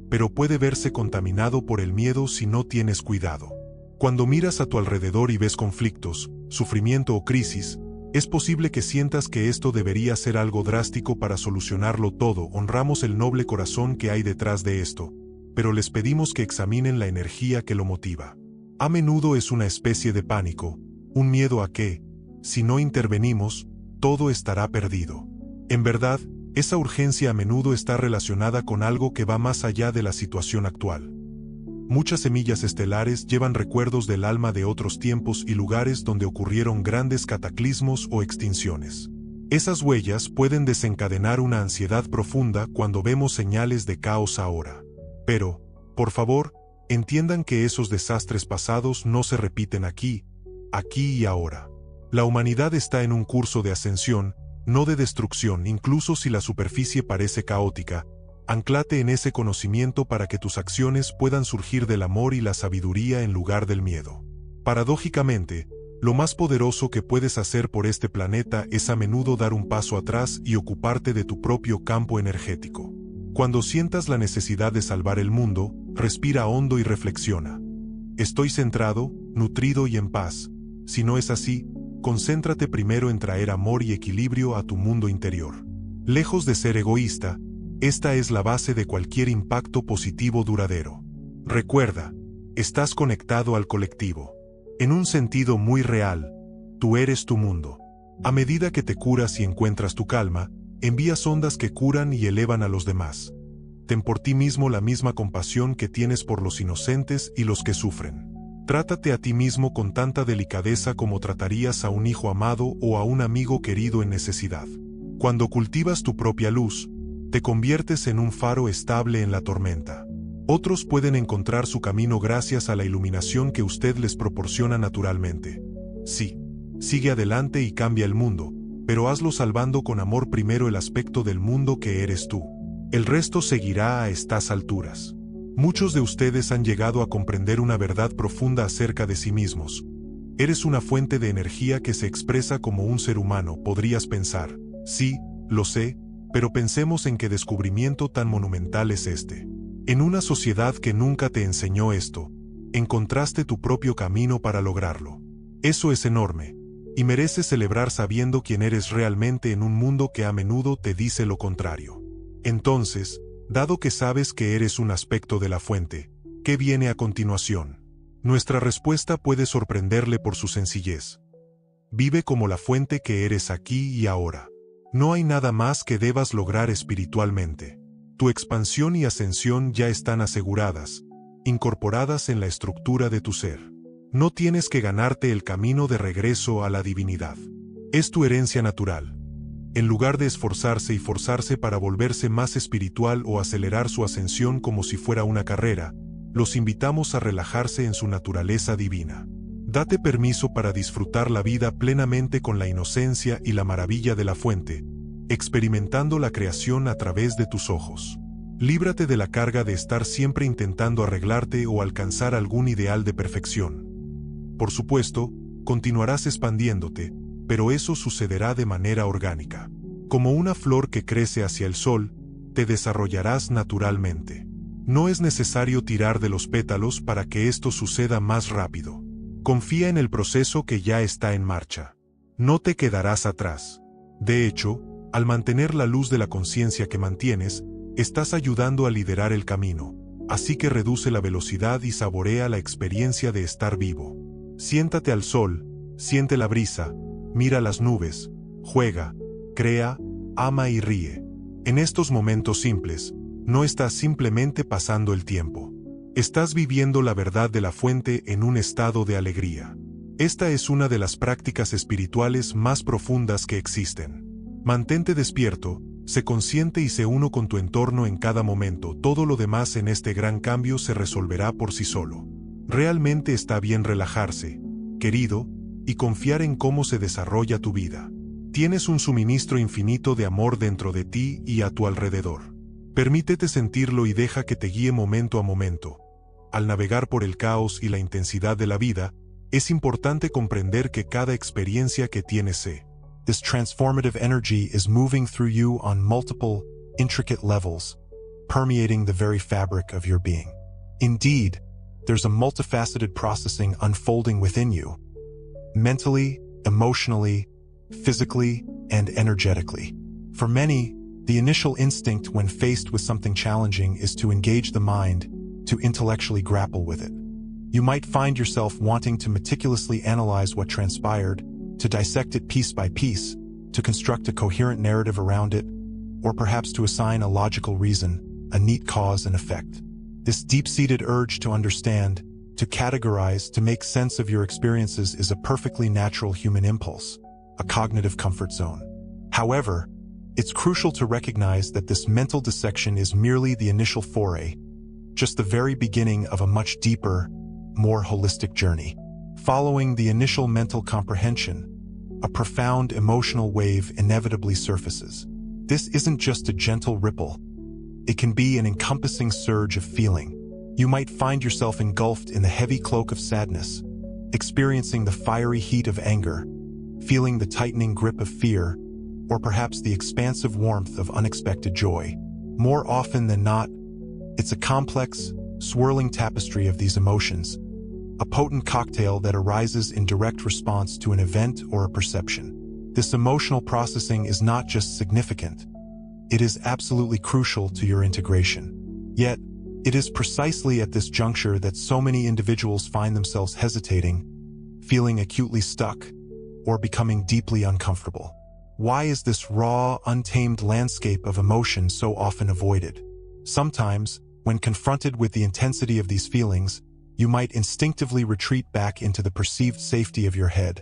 Speaker 2: pero puede verse contaminado por el miedo si no tienes cuidado. Cuando miras a tu alrededor y ves conflictos, sufrimiento o crisis, es posible que sientas que esto debería ser algo drástico para solucionarlo todo. Honramos el noble corazón que hay detrás de esto, pero les pedimos que examinen la energía que lo motiva. A menudo es una especie de pánico, un miedo a que, si no intervenimos, todo estará perdido. En verdad, esa urgencia a menudo está relacionada con algo que va más allá de la situación actual. Muchas semillas estelares llevan recuerdos del alma de otros tiempos y lugares donde ocurrieron grandes cataclismos o extinciones. Esas huellas pueden desencadenar una ansiedad profunda cuando vemos señales de caos ahora. Pero, por favor, entiendan que esos desastres pasados no se repiten aquí y ahora. La humanidad está en un curso de ascensión, no de destrucción. Incluso si la superficie parece caótica, anclate en ese conocimiento para que tus acciones puedan surgir del amor y la sabiduría en lugar del miedo. Paradójicamente, lo más poderoso que puedes hacer por este planeta es a menudo dar un paso atrás y ocuparte de tu propio campo energético. Cuando sientas la necesidad de salvar el mundo, respira hondo y reflexiona. ¿Estoy centrado, nutrido y en paz? Si no es así, concéntrate primero en traer amor y equilibrio a tu mundo interior. Lejos de ser egoísta, esta es la base de cualquier impacto positivo duradero. Recuerda, estás conectado al colectivo. En un sentido muy real, tú eres tu mundo. A medida que te curas y encuentras tu calma, envías ondas que curan y elevan a los demás. Ten por ti mismo la misma compasión que tienes por los inocentes y los que sufren. Trátate a ti mismo con tanta delicadeza como tratarías a un hijo amado o a un amigo querido en necesidad. Cuando cultivas tu propia luz, te conviertes en un faro estable en la tormenta. Otros pueden encontrar su camino gracias a la iluminación que usted les proporciona naturalmente. Sí, sigue adelante y cambia el mundo, pero hazlo salvando con amor primero el aspecto del mundo que eres tú. El resto seguirá a estas alturas. Muchos de ustedes han llegado a comprender una verdad profunda acerca de sí mismos. Eres una fuente de energía que se expresa como un ser humano. Podrías pensar, sí, lo sé, pero pensemos en qué descubrimiento tan monumental es este. En una sociedad que nunca te enseñó esto, encontraste tu propio camino para lograrlo. Eso es enorme, y mereces celebrar sabiendo quién eres realmente en un mundo que a menudo te dice lo contrario. Entonces, dado que sabes que eres un aspecto de la fuente, ¿qué viene a continuación? Nuestra respuesta puede sorprenderle por su sencillez. Vive como la fuente que eres aquí y ahora. No hay nada más que debas lograr espiritualmente. Tu expansión y ascensión ya están aseguradas, incorporadas en la estructura de tu ser. No tienes que ganarte el camino de regreso a la divinidad. Es tu herencia natural. En lugar de esforzarse y forzarse para volverse más espiritual o acelerar su ascensión como si fuera una carrera, los invitamos a relajarse en su naturaleza divina. Date permiso para disfrutar la vida plenamente con la inocencia y la maravilla de la fuente, experimentando la creación a través de tus ojos. Líbrate de la carga de estar siempre intentando arreglarte o alcanzar algún ideal de perfección. Por supuesto, continuarás expandiéndote, pero eso sucederá de manera orgánica. Como una flor que crece hacia el sol, te desarrollarás naturalmente. No es necesario tirar de los pétalos para que esto suceda más rápido. Confía en el proceso que ya está en marcha. No te quedarás atrás. De hecho, al mantener la luz de la conciencia que mantienes, estás ayudando a liderar el camino, así que reduce la velocidad y saborea la experiencia de estar vivo. Siéntate al sol, siente la brisa, mira las nubes, juega, crea, ama y ríe. En estos momentos simples, no estás simplemente pasando el tiempo. Estás viviendo la verdad de la fuente en un estado de alegría. Esta es una de las prácticas espirituales más profundas que existen. Mantente despierto, sé consciente y sé uno con tu entorno en cada momento. Todo lo demás en este gran cambio se resolverá por sí solo. Realmente está bien relajarse, querido, y confiar en cómo se desarrolla tu vida. Tienes un suministro infinito de amor dentro de ti y a tu alrededor. Permítete sentirlo y deja que te guíe momento a momento. Al navegar por el caos y la intensidad de la vida, es importante comprender que cada experiencia que tienes
Speaker 1: This transformative energy is moving through you on multiple, intricate levels, permeating the very fabric of your being. Indeed, there's a multifaceted processing unfolding within you, mentally, emotionally, physically, and energetically. For many, the initial instinct when faced with something challenging is to engage the mind, to intellectually grapple with it. You might find yourself wanting to meticulously analyze what transpired, to dissect it piece by piece, to construct a coherent narrative around it, or perhaps to assign a logical reason, a neat cause and effect. This deep-seated urge to understand, to categorize, to make sense of your experiences is a perfectly natural human impulse, a cognitive comfort zone. However, it's crucial to recognize that this mental dissection is merely the initial foray, just the very beginning of a much deeper, more holistic journey. Following the initial mental comprehension, a profound emotional wave inevitably surfaces. This isn't just a gentle ripple. It can be an encompassing surge of feeling. You might find yourself engulfed in the heavy cloak of sadness, experiencing the fiery heat of anger, feeling the tightening grip of fear, or perhaps the expansive warmth of unexpected joy. More often than not, it's a complex, swirling tapestry of these emotions, a potent cocktail that arises in direct response to an event or a perception. This emotional processing is not just significant, it is absolutely crucial to your integration. Yet, it is precisely at this juncture that so many individuals find themselves hesitating, feeling acutely stuck, or becoming deeply uncomfortable. Why is this raw, untamed landscape of emotion so often avoided? Sometimes, when confronted with the intensity of these feelings, you might instinctively retreat back into the perceived safety of your head,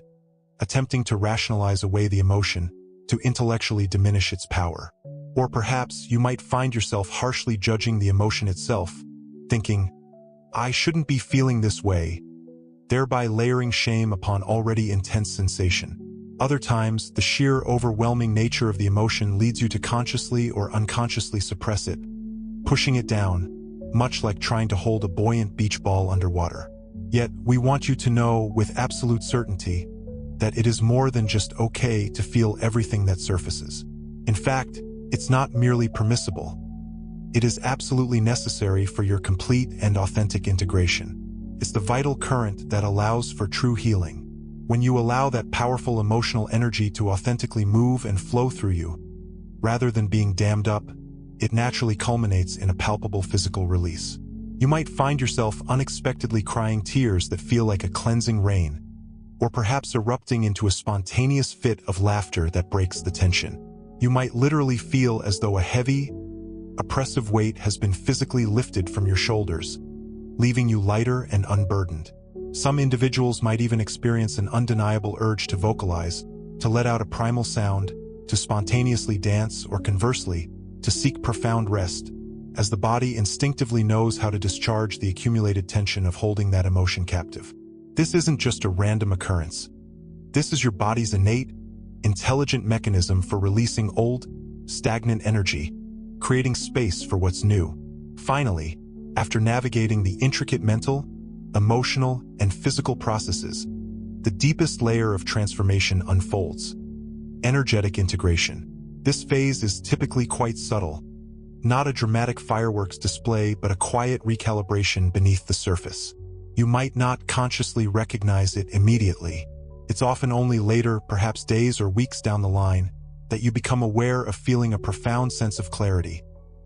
Speaker 1: attempting to rationalize away the emotion, to intellectually diminish its power. Or perhaps you might find yourself harshly judging the emotion itself, thinking, "I shouldn't be feeling this way," thereby layering shame upon already intense sensation. Other times, the sheer overwhelming nature of the emotion leads you to consciously or unconsciously suppress it, pushing it down, much like trying to hold a buoyant beach ball underwater. Yet, we want you to know with absolute certainty that it is more than just okay to feel everything that surfaces. In fact, it's not merely permissible. It is absolutely necessary for your complete and authentic integration. It's the vital current that allows for true healing. When you allow that powerful emotional energy to authentically move and flow through you, rather than being dammed up, it naturally culminates in a palpable physical release. You might find yourself unexpectedly crying tears that feel like a cleansing rain, or perhaps erupting into a spontaneous fit of laughter that breaks the tension. You might literally feel as though a heavy, oppressive weight has been physically lifted from your shoulders, leaving you lighter and unburdened. Some individuals might even experience an undeniable urge to vocalize, to let out a primal sound, to spontaneously dance, or conversely, to seek profound rest, as the body instinctively knows how to discharge the accumulated tension of holding that emotion captive. This isn't just a random occurrence. This is your body's innate, intelligent mechanism for releasing old, stagnant energy, creating space for what's new. Finally, after navigating the intricate mental, emotional, and physical processes, the deepest layer of transformation unfolds: energetic integration. This phase is typically quite subtle, not a dramatic fireworks display, but a quiet recalibration beneath the surface. You might not consciously recognize it immediately. It's often only later, perhaps days or weeks down the line, that you become aware of feeling a profound sense of clarity,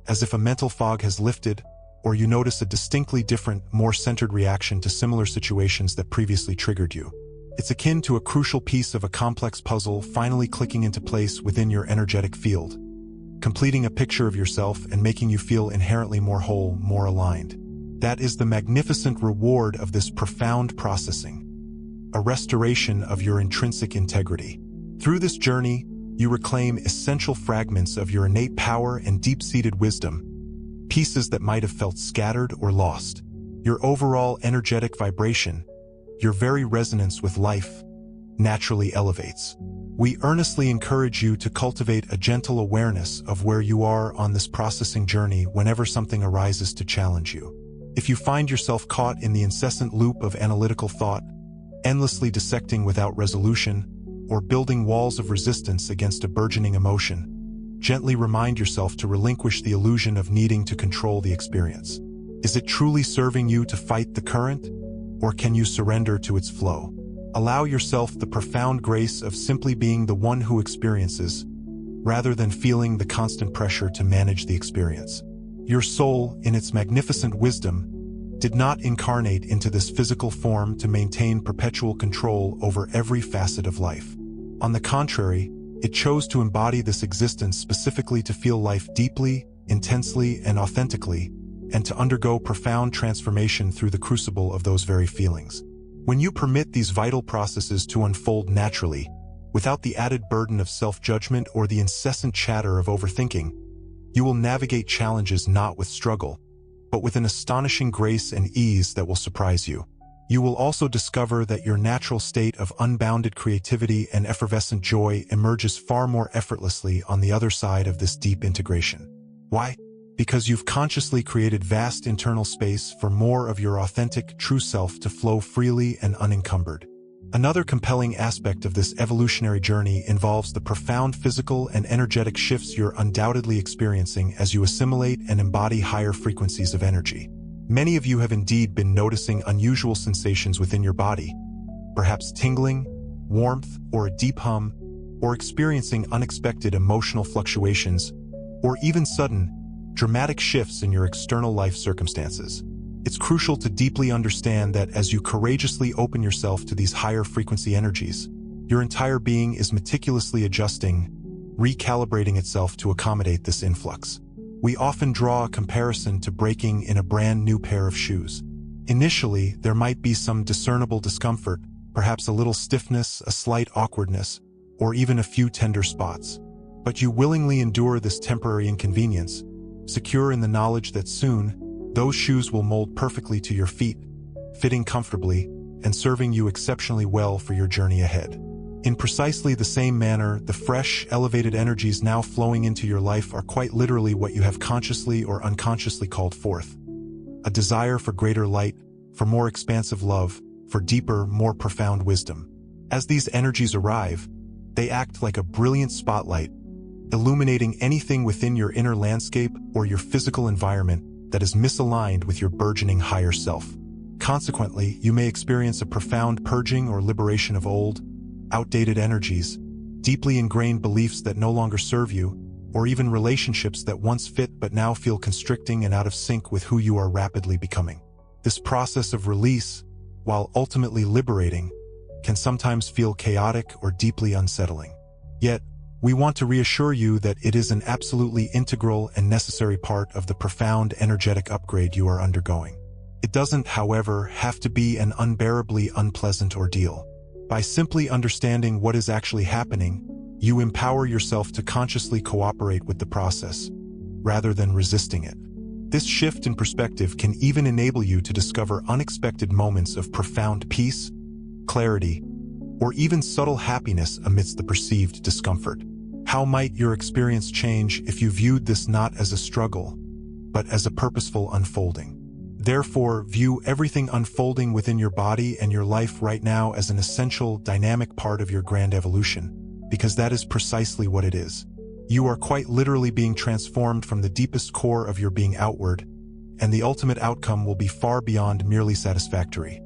Speaker 1: as if a mental fog has lifted, or you notice a distinctly different, more centered reaction to similar situations that previously triggered you. It's akin to a crucial piece of a complex puzzle finally clicking into place within your energetic field, completing a picture of yourself and making you feel inherently more whole, more aligned. That is the magnificent reward of this profound processing, a restoration of your intrinsic integrity. Through this journey, you reclaim essential fragments of your innate power and deep-seated wisdom, pieces that might have felt scattered or lost. Your overall energetic vibration, your very resonance with life, naturally elevates. We earnestly encourage you to cultivate a gentle awareness of where you are on this processing journey whenever something arises to challenge you. If you find yourself caught in the incessant loop of analytical thought, endlessly dissecting without resolution, or building walls of resistance against a burgeoning emotion, gently remind yourself to relinquish the illusion of needing to control the experience. Is it truly serving you to fight the current, or can you surrender to its flow? Allow yourself the profound grace of simply being the one who experiences, rather than feeling the constant pressure to manage the experience. Your soul, in its magnificent wisdom, did not incarnate into this physical form to maintain perpetual control over every facet of life. On the contrary, it chose to embody this existence specifically to feel life deeply, intensely, and authentically, and to undergo profound transformation through the crucible of those very feelings. When you permit these vital processes to unfold naturally, without the added burden of self-judgment or the incessant chatter of overthinking, you will navigate challenges not with struggle, but with an astonishing grace and ease that will surprise you. You will also discover that your natural state of unbounded creativity and effervescent joy emerges far more effortlessly on the other side of this deep integration. Why? Because you've consciously created vast internal space for more of your authentic, true self to flow freely and unencumbered. Another compelling aspect of this evolutionary journey involves the profound physical and energetic shifts you're undoubtedly experiencing as you assimilate and embody higher frequencies of energy. Many of you have indeed been noticing unusual sensations within your body, perhaps tingling, warmth, or a deep hum, or experiencing unexpected emotional fluctuations, or even sudden, dramatic shifts in your external life circumstances. It's crucial to deeply understand that as you courageously open yourself to these higher frequency energies, your entire being is meticulously adjusting, recalibrating itself to accommodate this influx. We often draw a comparison to breaking in a brand new pair of shoes. Initially, there might be some discernible discomfort, perhaps a little stiffness, a slight awkwardness, or even a few tender spots. But you willingly endure this temporary inconvenience, secure in the knowledge that soon, those shoes will mold perfectly to your feet, fitting comfortably and serving you exceptionally well for your journey ahead. In precisely the same manner, the fresh, elevated energies now flowing into your life are quite literally what you have consciously or unconsciously called forth. A desire for greater light, for more expansive love, for deeper, more profound wisdom. As these energies arrive, they act like a brilliant spotlight, illuminating anything within your inner landscape or your physical environment that is misaligned with your burgeoning higher self. Consequently, you may experience a profound purging or liberation of old, outdated energies, deeply ingrained beliefs that no longer serve you, or even relationships that once fit but now feel constricting and out of sync with who you are rapidly becoming. This process of release, while ultimately liberating, can sometimes feel chaotic or deeply unsettling. Yet, we want to reassure you that it is an absolutely integral and necessary part of the profound energetic upgrade you are undergoing. It doesn't, however, have to be an unbearably unpleasant ordeal. By simply understanding what is actually happening, you empower yourself to consciously cooperate with the process, rather than resisting it. This shift in perspective can even enable you to discover unexpected moments of profound peace, clarity, or even subtle happiness amidst the perceived discomfort. How might your experience change if you viewed this not as a struggle, but as a purposeful unfolding? Therefore, view everything unfolding within your body and your life right now as an essential, dynamic part of your grand evolution, because that is precisely what it is. You are quite literally being transformed from the deepest core of your being outward, and the ultimate outcome will be far beyond merely satisfactory.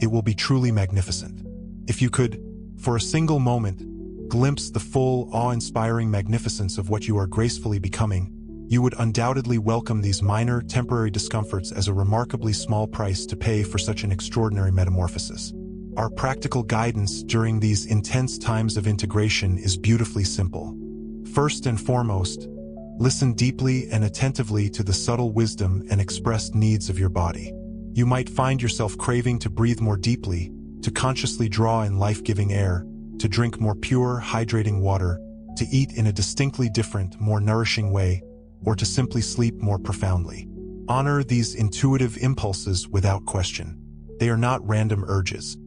Speaker 1: It will be truly magnificent. If you could, for a single moment, glimpse the full, awe-inspiring magnificence of what you are gracefully becoming, you would undoubtedly welcome these minor, temporary discomforts as a remarkably small price to pay for such an extraordinary metamorphosis. Our practical guidance during these intense times of integration is beautifully simple. First and foremost, listen deeply and attentively to the subtle wisdom and expressed needs of your body. You might find yourself craving to breathe more deeply, to consciously draw in life-giving air, to drink more pure, hydrating water, to eat in a distinctly different, more nourishing way, or to simply sleep more profoundly. Honor these intuitive impulses without question. They are not random urges.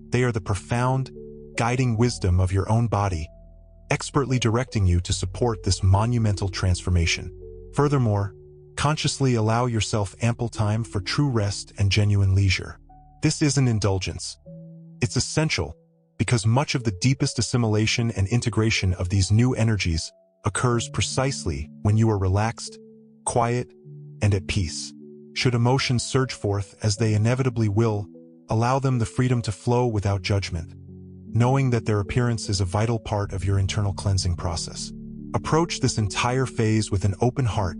Speaker 1: They are the profound, guiding wisdom of your own body, expertly directing you to support this monumental transformation. Furthermore, consciously allow yourself ample time for true rest and genuine leisure. This isn't indulgence. It's essential, because much of the deepest assimilation and integration of these new energies occurs precisely when you are relaxed, quiet, and at peace. Should emotions surge forth, as they inevitably will, allow them the freedom to flow without judgment, knowing that their appearance is a vital part of your internal cleansing process. Approach this entire phase with an open heart,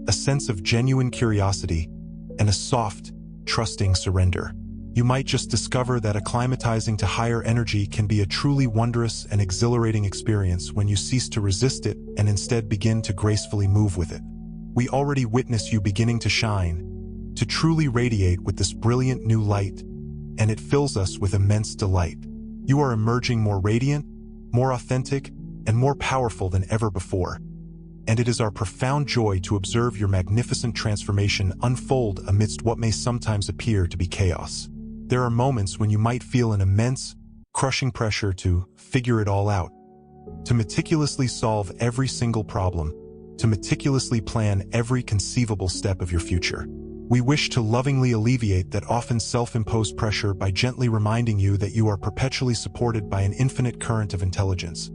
Speaker 1: a sense of genuine curiosity, and a soft, trusting surrender. You might just discover that acclimatizing to higher energy can be a truly wondrous and exhilarating experience when you cease to resist it and instead begin to gracefully move with it. We already witness you beginning to shine, to truly radiate with this brilliant new light, and it fills us with immense delight. You are emerging more radiant, more authentic, and more powerful than ever before. And it is our profound joy to observe your magnificent transformation unfold amidst what may sometimes appear to be chaos. There are moments when you might feel an immense, crushing pressure to figure it all out, to meticulously solve every single problem, to meticulously plan every conceivable step of your future. We wish to lovingly alleviate that often self-imposed pressure by gently reminding you that you are perpetually supported by an infinite current of intelligence,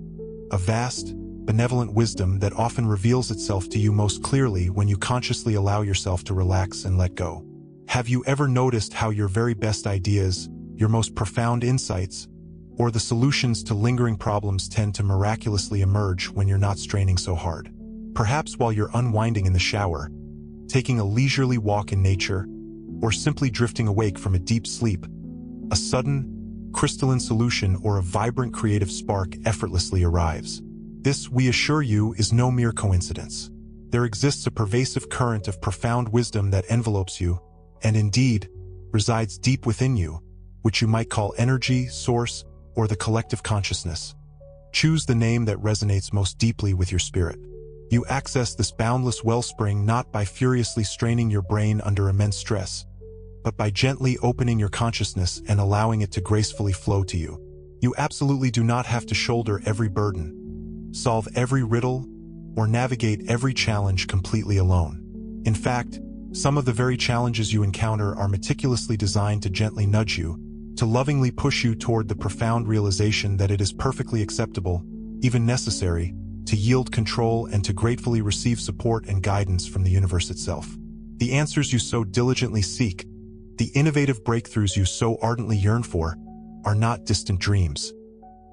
Speaker 1: a vast, benevolent wisdom that often reveals itself to you most clearly when you consciously allow yourself to relax and let go. Have you ever noticed how your very best ideas, your most profound insights, or the solutions to lingering problems tend to miraculously emerge when you're not straining so hard? Perhaps while you're unwinding in the shower, taking a leisurely walk in nature, or simply drifting awake from a deep sleep, a sudden, crystalline solution or a vibrant creative spark effortlessly arrives. This, we assure you, is no mere coincidence. There exists a pervasive current of profound wisdom that envelopes you, and indeed, resides deep within you, which you might call energy, source, or the collective consciousness. Choose the name that resonates most deeply with your spirit. You access this boundless wellspring not by furiously straining your brain under immense stress, but by gently opening your consciousness and allowing it to gracefully flow to you. You absolutely do not have to shoulder every burden, solve every riddle, or navigate every challenge completely alone. In fact, some of the very challenges you encounter are meticulously designed to gently nudge you, to lovingly push you toward the profound realization that it is perfectly acceptable, even necessary, to yield control and to gratefully receive support and guidance from the universe itself. The answers you so diligently seek, the innovative breakthroughs you so ardently yearn for, are not distant dreams.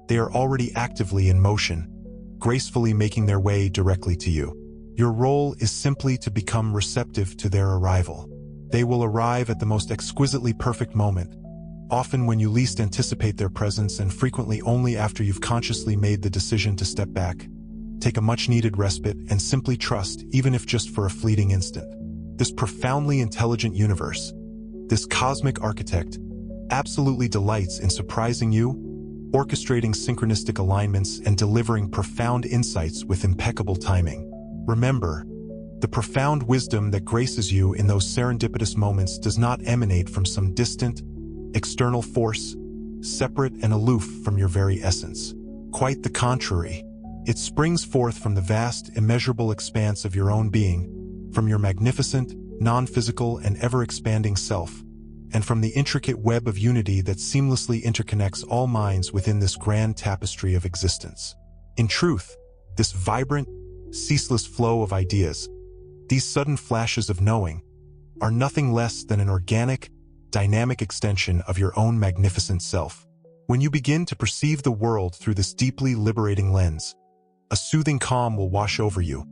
Speaker 1: They are already actively in motion, gracefully making their way directly to you. Your role is simply to become receptive to their arrival. They will arrive at the most exquisitely perfect moment, often when you least anticipate their presence and frequently only after you've consciously made the decision to step back, take a much-needed respite, and simply trust, even if just for a fleeting instant. This profoundly intelligent universe, this cosmic architect, absolutely delights in surprising you, orchestrating synchronistic alignments and delivering profound insights with impeccable timing. Remember, the profound wisdom that graces you in those serendipitous moments does not emanate from some distant, external force, separate and aloof from your very essence. Quite the contrary. It springs forth from the vast, immeasurable expanse of your own being, from your magnificent, non-physical and ever-expanding self, and from the intricate web of unity that seamlessly interconnects all minds within this grand tapestry of existence. In truth, this vibrant, ceaseless flow of ideas, these sudden flashes of knowing, are nothing less than an organic, dynamic extension of your own magnificent self. When you begin to perceive the world through this deeply liberating lens, a soothing calm will wash over you,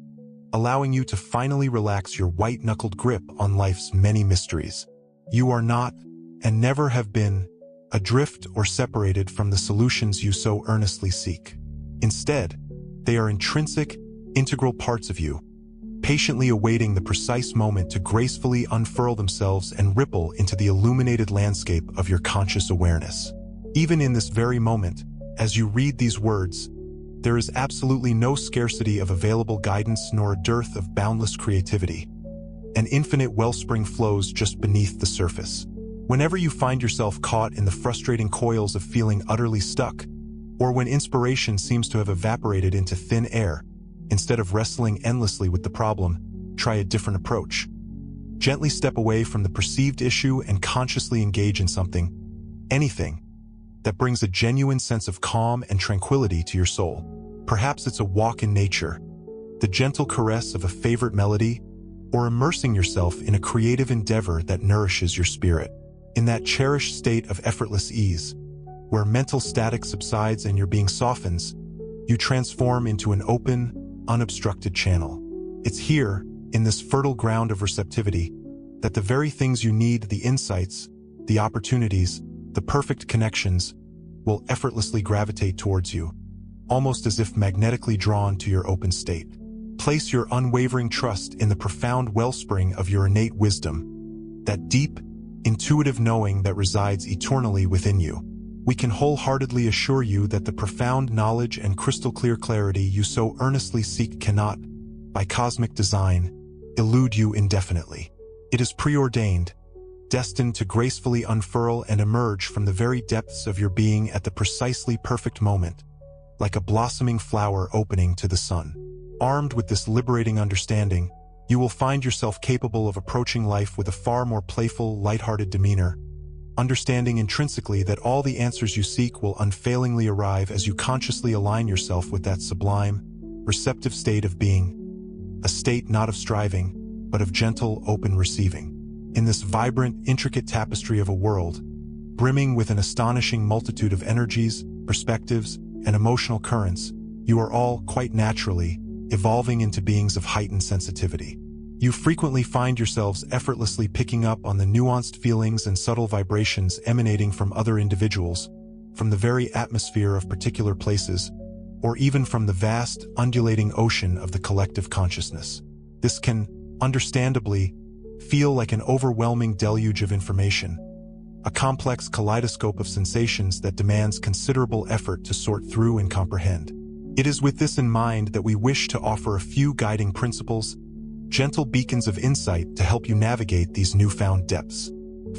Speaker 1: allowing you to finally relax your white-knuckled grip on life's many mysteries. You are not, and never have been, adrift or separated from the solutions you so earnestly seek. Instead, they are intrinsic, integral parts of you, patiently awaiting the precise moment to gracefully unfurl themselves and ripple into the illuminated landscape of your conscious awareness. Even in this very moment, as you read these words, there is absolutely no scarcity of available guidance nor a dearth of boundless creativity. An infinite wellspring flows just beneath the surface. Whenever you find yourself caught in the frustrating coils of feeling utterly stuck, or when inspiration seems to have evaporated into thin air, instead of wrestling endlessly with the problem, try a different approach. Gently step away from the perceived issue and consciously engage in something, anything, that brings a genuine sense of calm and tranquility to your soul. Perhaps it's a walk in nature, the gentle caress of a favorite melody, or immersing yourself in a creative endeavor that nourishes your spirit. In that cherished state of effortless ease, where mental static subsides and your being softens, you transform into an open, unobstructed channel. It's here, in this fertile ground of receptivity, that the very things you need, the insights, the opportunities, the perfect connections, will effortlessly gravitate towards you, almost as if magnetically drawn to your open state. Place your unwavering trust in the profound wellspring of your innate wisdom, that deep, intuitive knowing that resides eternally within you. We can wholeheartedly assure you that the profound knowledge and crystal-clear clarity you so earnestly seek cannot, by cosmic design, elude you indefinitely. It is preordained, destined to gracefully unfurl and emerge from the very depths of your being at the precisely perfect moment, like a blossoming flower opening to the sun. Armed with this liberating understanding, you will find yourself capable of approaching life with a far more playful, lighthearted demeanor, understanding intrinsically that all the answers you seek will unfailingly arrive as you consciously align yourself with that sublime, receptive state of being, a state not of striving, but of gentle, open receiving. In this vibrant, intricate tapestry of a world, brimming with an astonishing multitude of energies, perspectives, and emotional currents, you are all, quite naturally, evolving into beings of heightened sensitivity. You frequently find yourselves effortlessly picking up on the nuanced feelings and subtle vibrations emanating from other individuals, from the very atmosphere of particular places, or even from the vast, undulating ocean of the collective consciousness. This can, understandably, feel like an overwhelming deluge of information, a complex kaleidoscope of sensations that demands considerable effort to sort through and comprehend. It is with this in mind that we wish to offer a few guiding principles, gentle beacons of insight to help you navigate these newfound depths.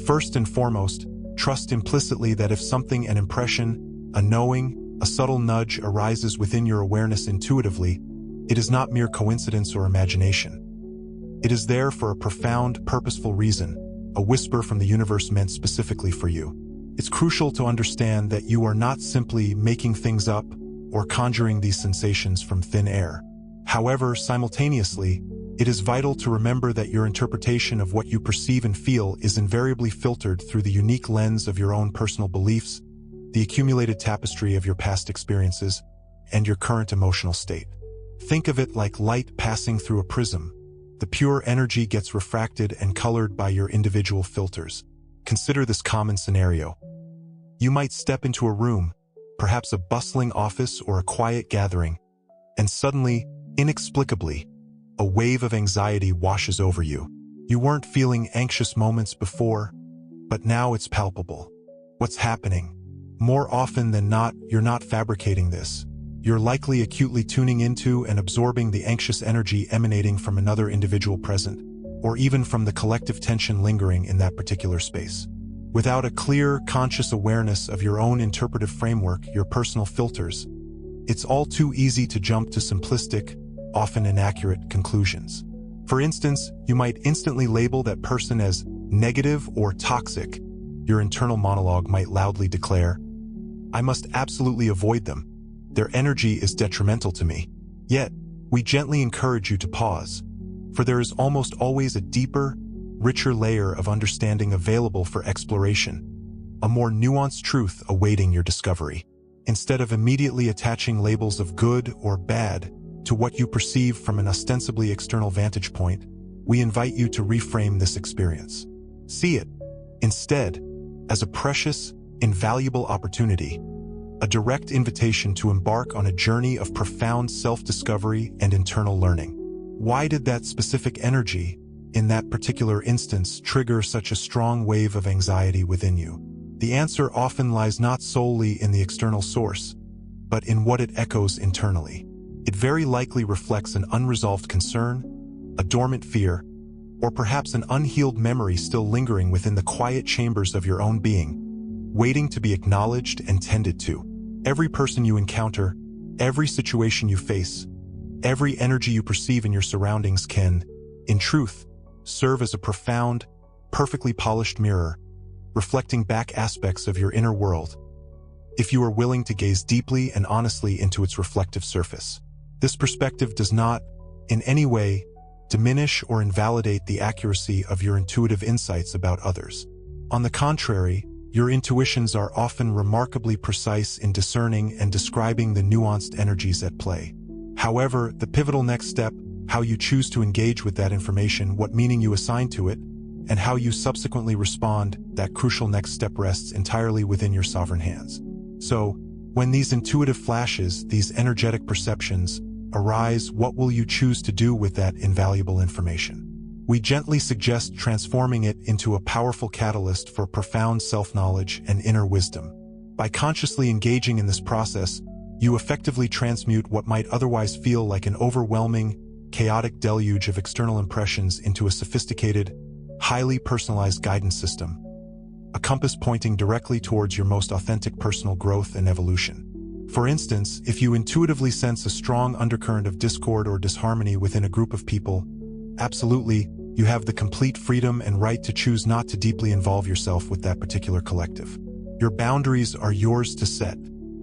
Speaker 1: First and foremost, trust implicitly that if something, an impression, a knowing, a subtle nudge arises within your awareness intuitively, it is not mere coincidence or imagination. It is there for a profound, purposeful reason, a whisper from the universe meant specifically for you. It's crucial to understand that you are not simply making things up or conjuring these sensations from thin air. However, simultaneously, it is vital to remember that your interpretation of what you perceive and feel is invariably filtered through the unique lens of your own personal beliefs, the accumulated tapestry of your past experiences, and your current emotional state. Think of it like light passing through a prism. The pure energy gets refracted and colored by your individual filters. Consider this common scenario. You might step into a room, perhaps a bustling office or a quiet gathering, and suddenly, inexplicably, a wave of anxiety washes over you. You weren't feeling anxious moments before, but now it's palpable. What's happening? More often than not, you're not fabricating this. You're likely acutely tuning into and absorbing the anxious energy emanating from another individual present, or even from the collective tension lingering in that particular space. Without a clear, conscious awareness of your own interpretive framework, your personal filters, it's all too easy to jump to simplistic, often inaccurate conclusions. For instance, you might instantly label that person as negative or toxic. Your internal monologue might loudly declare, "I must absolutely avoid them. Their energy is detrimental to me." Yet, we gently encourage you to pause, for there is almost always a deeper, richer layer of understanding available for exploration, a more nuanced truth awaiting your discovery. Instead of immediately attaching labels of good or bad to what you perceive from an ostensibly external vantage point, we invite you to reframe this experience. See it, instead, as a precious, invaluable opportunity, a direct invitation to embark on a journey of profound self-discovery and internal learning. Why did that specific energy, in that particular instance, trigger such a strong wave of anxiety within you? The answer often lies not solely in the external source, but in what it echoes internally. It very likely reflects an unresolved concern, a dormant fear, or perhaps an unhealed memory still lingering within the quiet chambers of your own being, waiting to be acknowledged and tended to. Every person you encounter, every situation you face, every energy you perceive in your surroundings can, in truth, serve as a profound, perfectly polished mirror, reflecting back aspects of your inner world, if you are willing to gaze deeply and honestly into its reflective surface. This perspective does not, in any way, diminish or invalidate the accuracy of your intuitive insights about others. On the contrary, your intuitions are often remarkably precise in discerning and describing the nuanced energies at play. However, the pivotal next step, how you choose to engage with that information, what meaning you assign to it, and how you subsequently respond, that crucial next step rests entirely within your sovereign hands. So, when these intuitive flashes, these energetic perceptions, arise, what will you choose to do with that invaluable information? We gently suggest transforming it into a powerful catalyst for profound self-knowledge and inner wisdom. By consciously engaging in this process, you effectively transmute what might otherwise feel like an overwhelming, chaotic deluge of external impressions into a sophisticated, highly personalized guidance system, a compass pointing directly towards your most authentic personal growth and evolution. For instance, if you intuitively sense a strong undercurrent of discord or disharmony within a group of people, absolutely, you have the complete freedom and right to choose not to deeply involve yourself with that particular collective. Your boundaries are yours to set.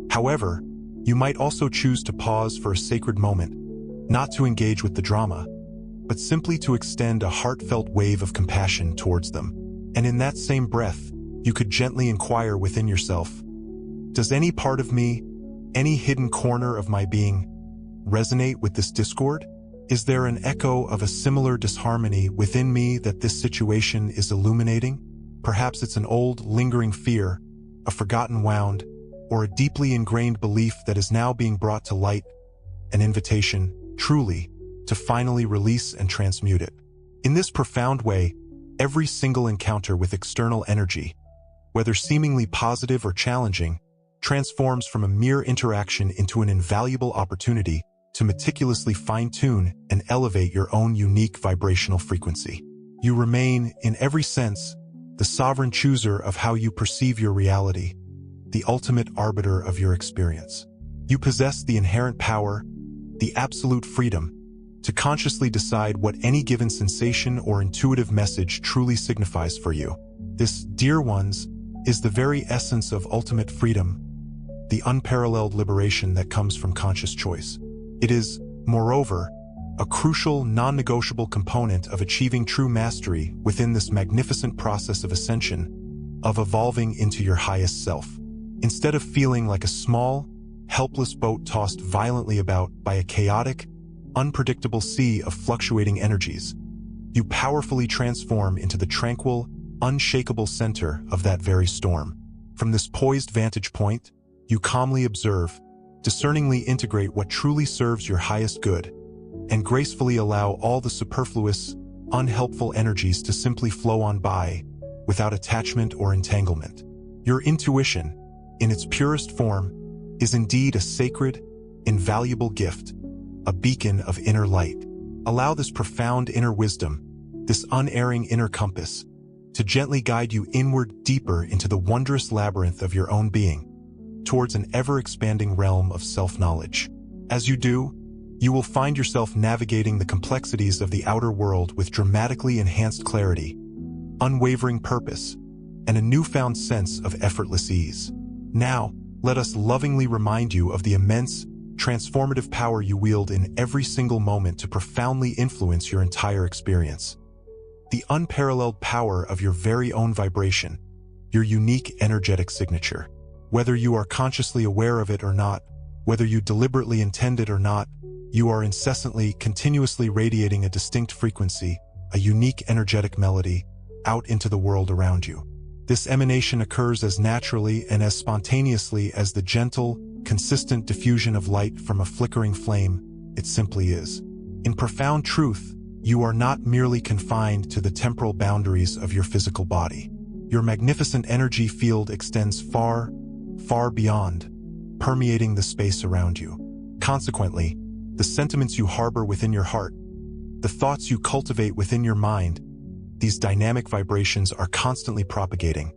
Speaker 1: However, you might also choose to pause for a sacred moment, not to engage with the drama, but simply to extend a heartfelt wave of compassion towards them. And in that same breath, you could gently inquire within yourself, does any part of me, any hidden corner of my being, resonate with this discord? Is there an echo of a similar disharmony within me that this situation is illuminating? Perhaps it's an old, lingering fear, a forgotten wound, or a deeply ingrained belief that is now being brought to light, an invitation, truly, to finally release and transmute it. In this profound way, every single encounter with external energy, whether seemingly positive or challenging, transforms from a mere interaction into an invaluable opportunity to meticulously fine-tune and elevate your own unique vibrational frequency. You remain, in every sense, the sovereign chooser of how you perceive your reality, the ultimate arbiter of your experience. You possess the inherent power, the absolute freedom, to consciously decide what any given sensation or intuitive message truly signifies for you. This, dear ones, is the very essence of ultimate freedom, the unparalleled liberation that comes from conscious choice. It is, moreover, a crucial, non-negotiable component of achieving true mastery within this magnificent process of ascension, of evolving into your highest self. Instead of feeling like a small, helpless boat tossed violently about by a chaotic, unpredictable sea of fluctuating energies. You powerfully transform into the tranquil, unshakable center of that very storm. From this poised vantage point, you calmly observe, discerningly integrate what truly serves your highest good, and gracefully allow all the superfluous, unhelpful energies to simply flow on by, without attachment or entanglement. Your intuition, in its purest form, is indeed a sacred, invaluable gift, a beacon of inner light. Allow this profound inner wisdom, this unerring inner compass, to gently guide you inward deeper into the wondrous labyrinth of your own being, towards an ever-expanding realm of self-knowledge. As you do, you will find yourself navigating the complexities of the outer world with dramatically enhanced clarity, unwavering purpose, and a newfound sense of effortless ease. Now, let us lovingly remind you of the immense, transformative power you wield in every single moment to profoundly influence your entire experience. The unparalleled power of your very own vibration, your unique energetic signature. Whether you are consciously aware of it or not, whether you deliberately intend it or not, you are incessantly, continuously radiating a distinct frequency, a unique energetic melody, out into the world around you. This emanation occurs as naturally and as spontaneously as the gentle, consistent diffusion of light from a flickering flame. It simply is. In profound truth, you are not merely confined to the temporal boundaries of your physical body. Your magnificent energy field extends far, far beyond, permeating the space around you. Consequently, the sentiments you harbor within your heart, the thoughts you cultivate within your mind, these dynamic vibrations are constantly propagating,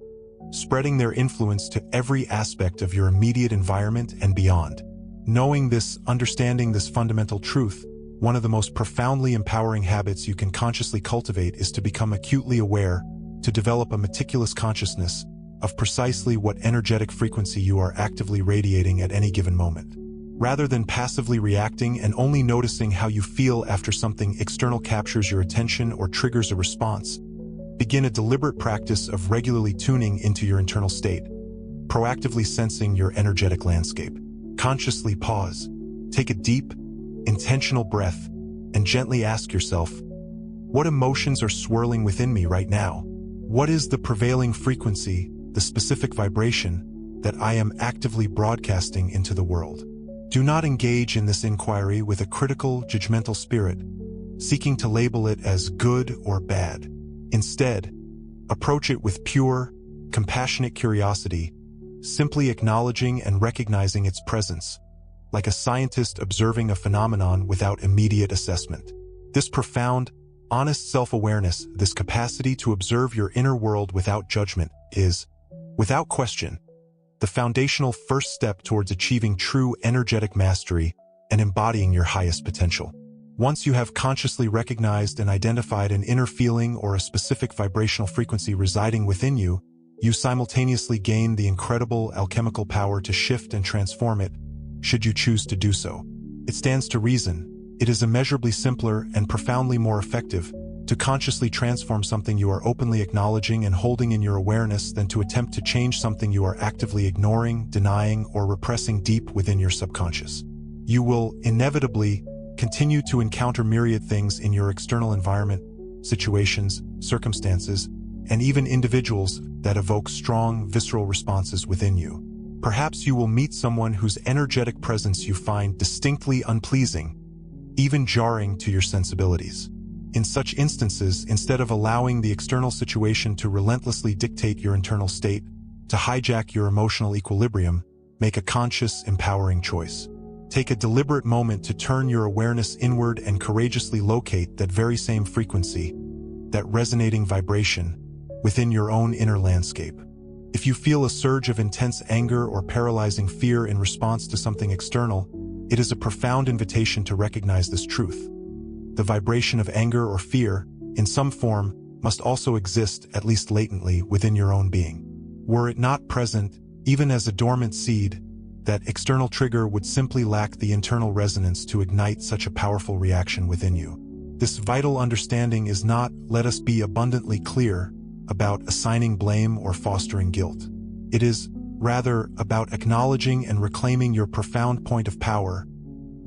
Speaker 1: spreading their influence to every aspect of your immediate environment and beyond. Knowing this, understanding this fundamental truth, one of the most profoundly empowering habits you can consciously cultivate is to become acutely aware, to develop a meticulous consciousness of precisely what energetic frequency you are actively radiating at any given moment. Rather than passively reacting and only noticing how you feel after something external captures your attention or triggers a response, begin a deliberate practice of regularly tuning into your internal state, proactively sensing your energetic landscape. Consciously pause, take a deep, intentional breath, and gently ask yourself, what emotions are swirling within me right now? What is the prevailing frequency, the specific vibration, that I am actively broadcasting into the world? Do not engage in this inquiry with a critical, judgmental spirit, seeking to label it as good or bad. Instead, approach it with pure, compassionate curiosity, simply acknowledging and recognizing its presence, like a scientist observing a phenomenon without immediate assessment. This profound, honest self-awareness, this capacity to observe your inner world without judgment, is, without question, the foundational first step towards achieving true energetic mastery and embodying your highest potential. Once you have consciously recognized and identified an inner feeling or a specific vibrational frequency residing within you, you simultaneously gain the incredible alchemical power to shift and transform it, should you choose to do so. It stands to reason, it is immeasurably simpler and profoundly more effective to consciously transform something you are openly acknowledging and holding in your awareness than to attempt to change something you are actively ignoring, denying, or repressing deep within your subconscious. You will inevitably continue to encounter myriad things in your external environment, situations, circumstances, and even individuals that evoke strong, visceral responses within you. Perhaps you will meet someone whose energetic presence you find distinctly unpleasing, even jarring to your sensibilities. In such instances, instead of allowing the external situation to relentlessly dictate your internal state, to hijack your emotional equilibrium, make a conscious, empowering choice. Take a deliberate moment to turn your awareness inward and courageously locate that very same frequency, that resonating vibration, within your own inner landscape. If you feel a surge of intense anger or paralyzing fear in response to something external, it is a profound invitation to recognize this truth. The vibration of anger or fear, in some form, must also exist, at least latently, within your own being. Were it not present, even as a dormant seed, that external trigger would simply lack the internal resonance to ignite such a powerful reaction within you. This vital understanding is not, let us be abundantly clear, about assigning blame or fostering guilt. It is rather about acknowledging and reclaiming your profound point of power,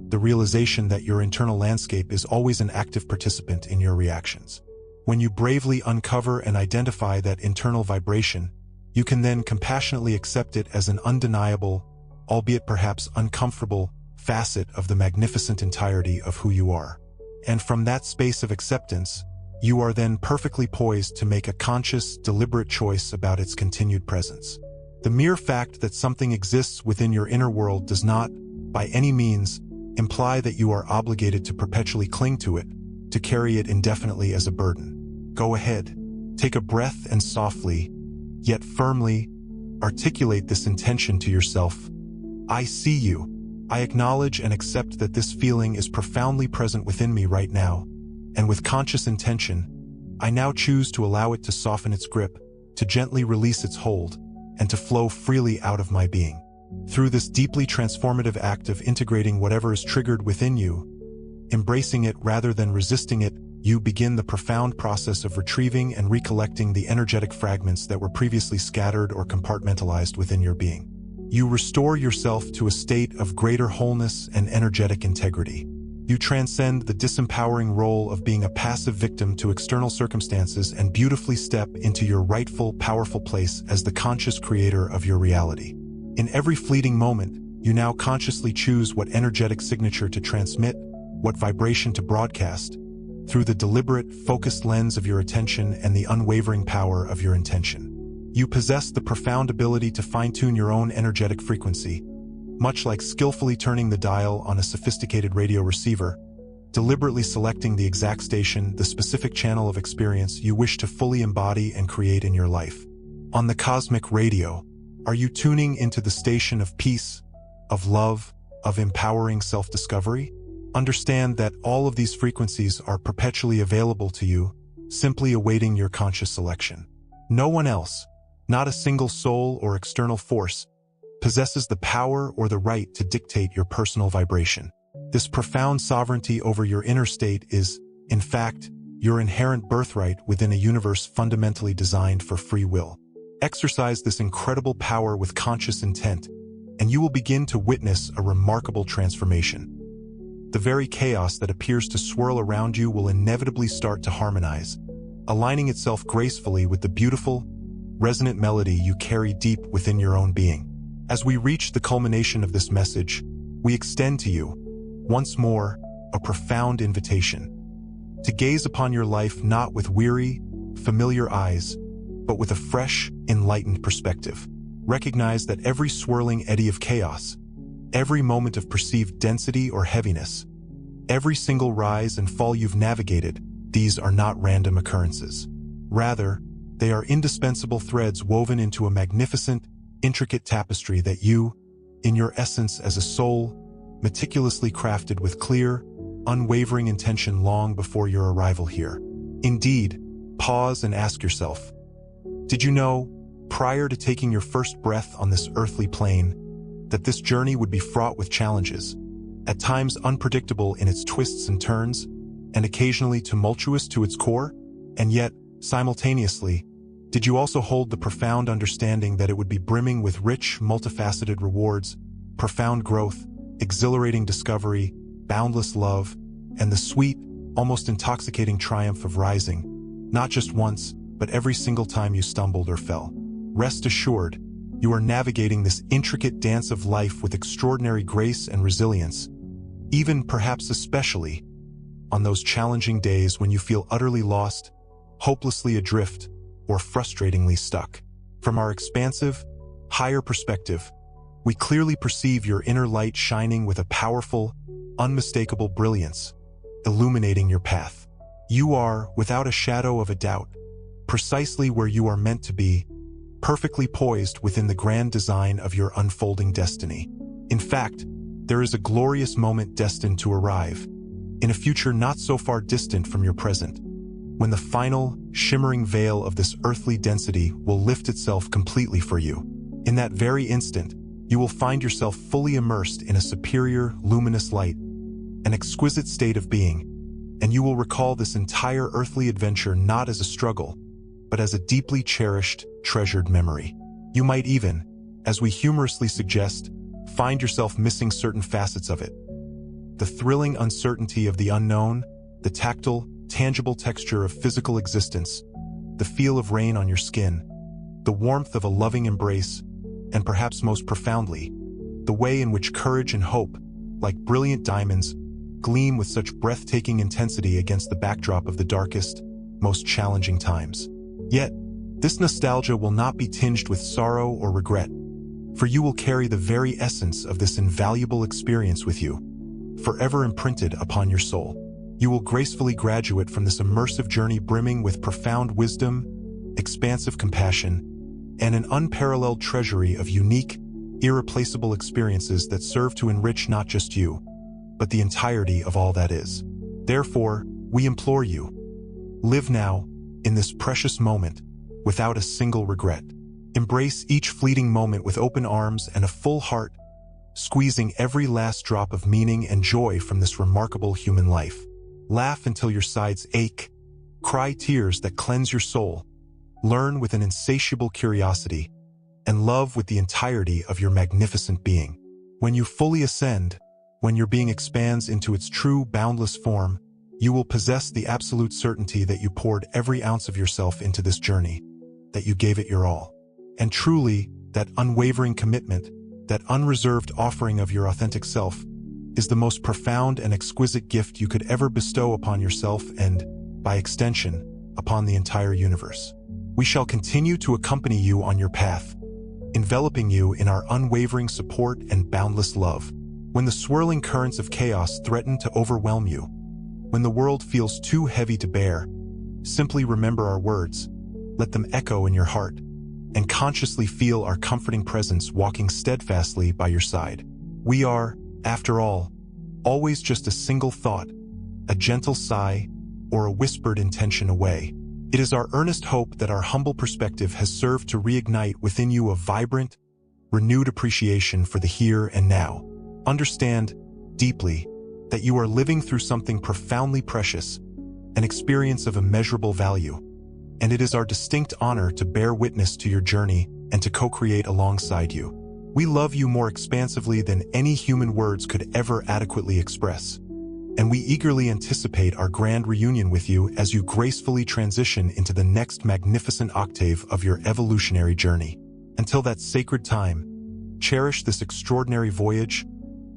Speaker 1: the realization that your internal landscape is always an active participant in your reactions. When you bravely uncover and identify that internal vibration, you can then compassionately accept it as an undeniable, albeit perhaps uncomfortable, facet of the magnificent entirety of who you are. And from that space of acceptance, you are then perfectly poised to make a conscious, deliberate choice about its continued presence. The mere fact that something exists within your inner world does not, by any means, imply that you are obligated to perpetually cling to it, to carry it indefinitely as a burden. Go ahead, take a breath and softly, yet firmly, articulate this intention to yourself. I see you. I acknowledge and accept that this feeling is profoundly present within me right now, and with conscious intention, I now choose to allow it to soften its grip, to gently release its hold, and to flow freely out of my being. Through this deeply transformative act of integrating whatever is triggered within you, embracing it rather than resisting it, you begin the profound process of retrieving and recollecting the energetic fragments that were previously scattered or compartmentalized within your being. You restore yourself to a state of greater wholeness and energetic integrity. You transcend the disempowering role of being a passive victim to external circumstances and beautifully step into your rightful, powerful place as the conscious creator of your reality. In every fleeting moment, you now consciously choose what energetic signature to transmit, what vibration to broadcast, through the deliberate, focused lens of your attention and the unwavering power of your intention. You possess the profound ability to fine-tune your own energetic frequency, much like skillfully turning the dial on a sophisticated radio receiver, deliberately selecting the exact station, the specific channel of experience you wish to fully embody and create in your life. On the cosmic radio, are you tuning into the station of peace, of love, of empowering self-discovery? Understand that all of these frequencies are perpetually available to you, simply awaiting your conscious selection. No one else, not a single soul or external force, possesses the power or the right to dictate your personal vibration. This profound sovereignty over your inner state is, in fact, your inherent birthright within a universe fundamentally designed for free will. Exercise this incredible power with conscious intent, and you will begin to witness a remarkable transformation. The very chaos that appears to swirl around you will inevitably start to harmonize, aligning itself gracefully with the beautiful, resonant melody you carry deep within your own being. As we reach the culmination of this message, we extend to you, once more, a profound invitation to gaze upon your life not with weary, familiar eyes, but with a fresh, enlightened perspective. Recognize that every swirling eddy of chaos, every moment of perceived density or heaviness, every single rise and fall you've navigated, these are not random occurrences. Rather, they are indispensable threads woven into a magnificent, intricate tapestry that you, in your essence as a soul, meticulously crafted with clear, unwavering intention long before your arrival here. Indeed, pause and ask yourself, did you know, prior to taking your first breath on this earthly plane, that this journey would be fraught with challenges, at times unpredictable in its twists and turns, and occasionally tumultuous to its core? And yet, simultaneously, did you also hold the profound understanding that it would be brimming with rich, multifaceted rewards, profound growth, exhilarating discovery, boundless love, and the sweet, almost intoxicating triumph of rising, not just once, but every single time you stumbled or fell? Rest assured, you are navigating this intricate dance of life with extraordinary grace and resilience, even perhaps especially on those challenging days when you feel utterly lost, hopelessly adrift, or frustratingly stuck. From our expansive, higher perspective, we clearly perceive your inner light shining with a powerful, unmistakable brilliance, illuminating your path. You are, without a shadow of a doubt, precisely where you are meant to be, perfectly poised within the grand design of your unfolding destiny. In fact, there is a glorious moment destined to arrive, in a future not so far distant from your present, when the final, shimmering veil of this earthly density will lift itself completely for you. In that very instant, you will find yourself fully immersed in a superior, luminous light, an exquisite state of being, and you will recall this entire earthly adventure not as a struggle, but as a deeply cherished, treasured memory. You might even, as we humorously suggest, find yourself missing certain facets of it. The thrilling uncertainty of the unknown, the tactile, tangible texture of physical existence, the feel of rain on your skin, the warmth of a loving embrace, and perhaps most profoundly, the way in which courage and hope, like brilliant diamonds, gleam with such breathtaking intensity against the backdrop of the darkest, most challenging times. Yet, this nostalgia will not be tinged with sorrow or regret, for you will carry the very essence of this invaluable experience with you, forever imprinted upon your soul. You will gracefully graduate from this immersive journey brimming with profound wisdom, expansive compassion, and an unparalleled treasury of unique, irreplaceable experiences that serve to enrich not just you, but the entirety of all that is. Therefore, we implore you, live now, in this precious moment, without a single regret. Embrace each fleeting moment with open arms and a full heart, squeezing every last drop of meaning and joy from this remarkable human life. Laugh until your sides ache, cry tears that cleanse your soul, learn with an insatiable curiosity, and love with the entirety of your magnificent being. When you fully ascend, when your being expands into its true, boundless form, you will possess the absolute certainty that you poured every ounce of yourself into this journey, that you gave it your all. And truly, that unwavering commitment, that unreserved offering of your authentic self, is the most profound and exquisite gift you could ever bestow upon yourself and, by extension, upon the entire universe. We shall continue to accompany you on your path, enveloping you in our unwavering support and boundless love. When the swirling currents of chaos threaten to overwhelm you, when the world feels too heavy to bear, simply remember our words, let them echo in your heart, and consciously feel our comforting presence walking steadfastly by your side. We are, after all, always just a single thought, a gentle sigh, or a whispered intention away. It is our earnest hope that our humble perspective has served to reignite within you a vibrant, renewed appreciation for the here and now. Understand, deeply, that you are living through something profoundly precious, an experience of immeasurable value, and it is our distinct honor to bear witness to your journey and to co-create alongside you. We love you more expansively than any human words could ever adequately express, and we eagerly anticipate our grand reunion with you as you gracefully transition into the next magnificent octave of your evolutionary journey. Until that sacred time, cherish this extraordinary voyage,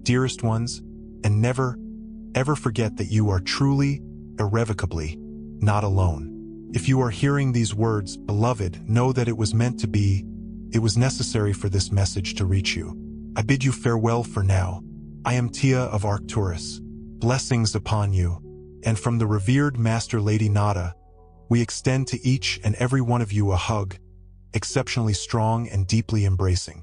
Speaker 1: dearest ones, and never, ever forget that you are truly, irrevocably, not alone. If you are hearing these words, beloved, know that it was meant to be, it was necessary for this message to reach you. I bid you farewell for now. I am Tia of Arcturus. Blessings upon you, and from the revered Master Lady Nada, we extend to each and every one of you a hug, exceptionally strong and deeply embracing.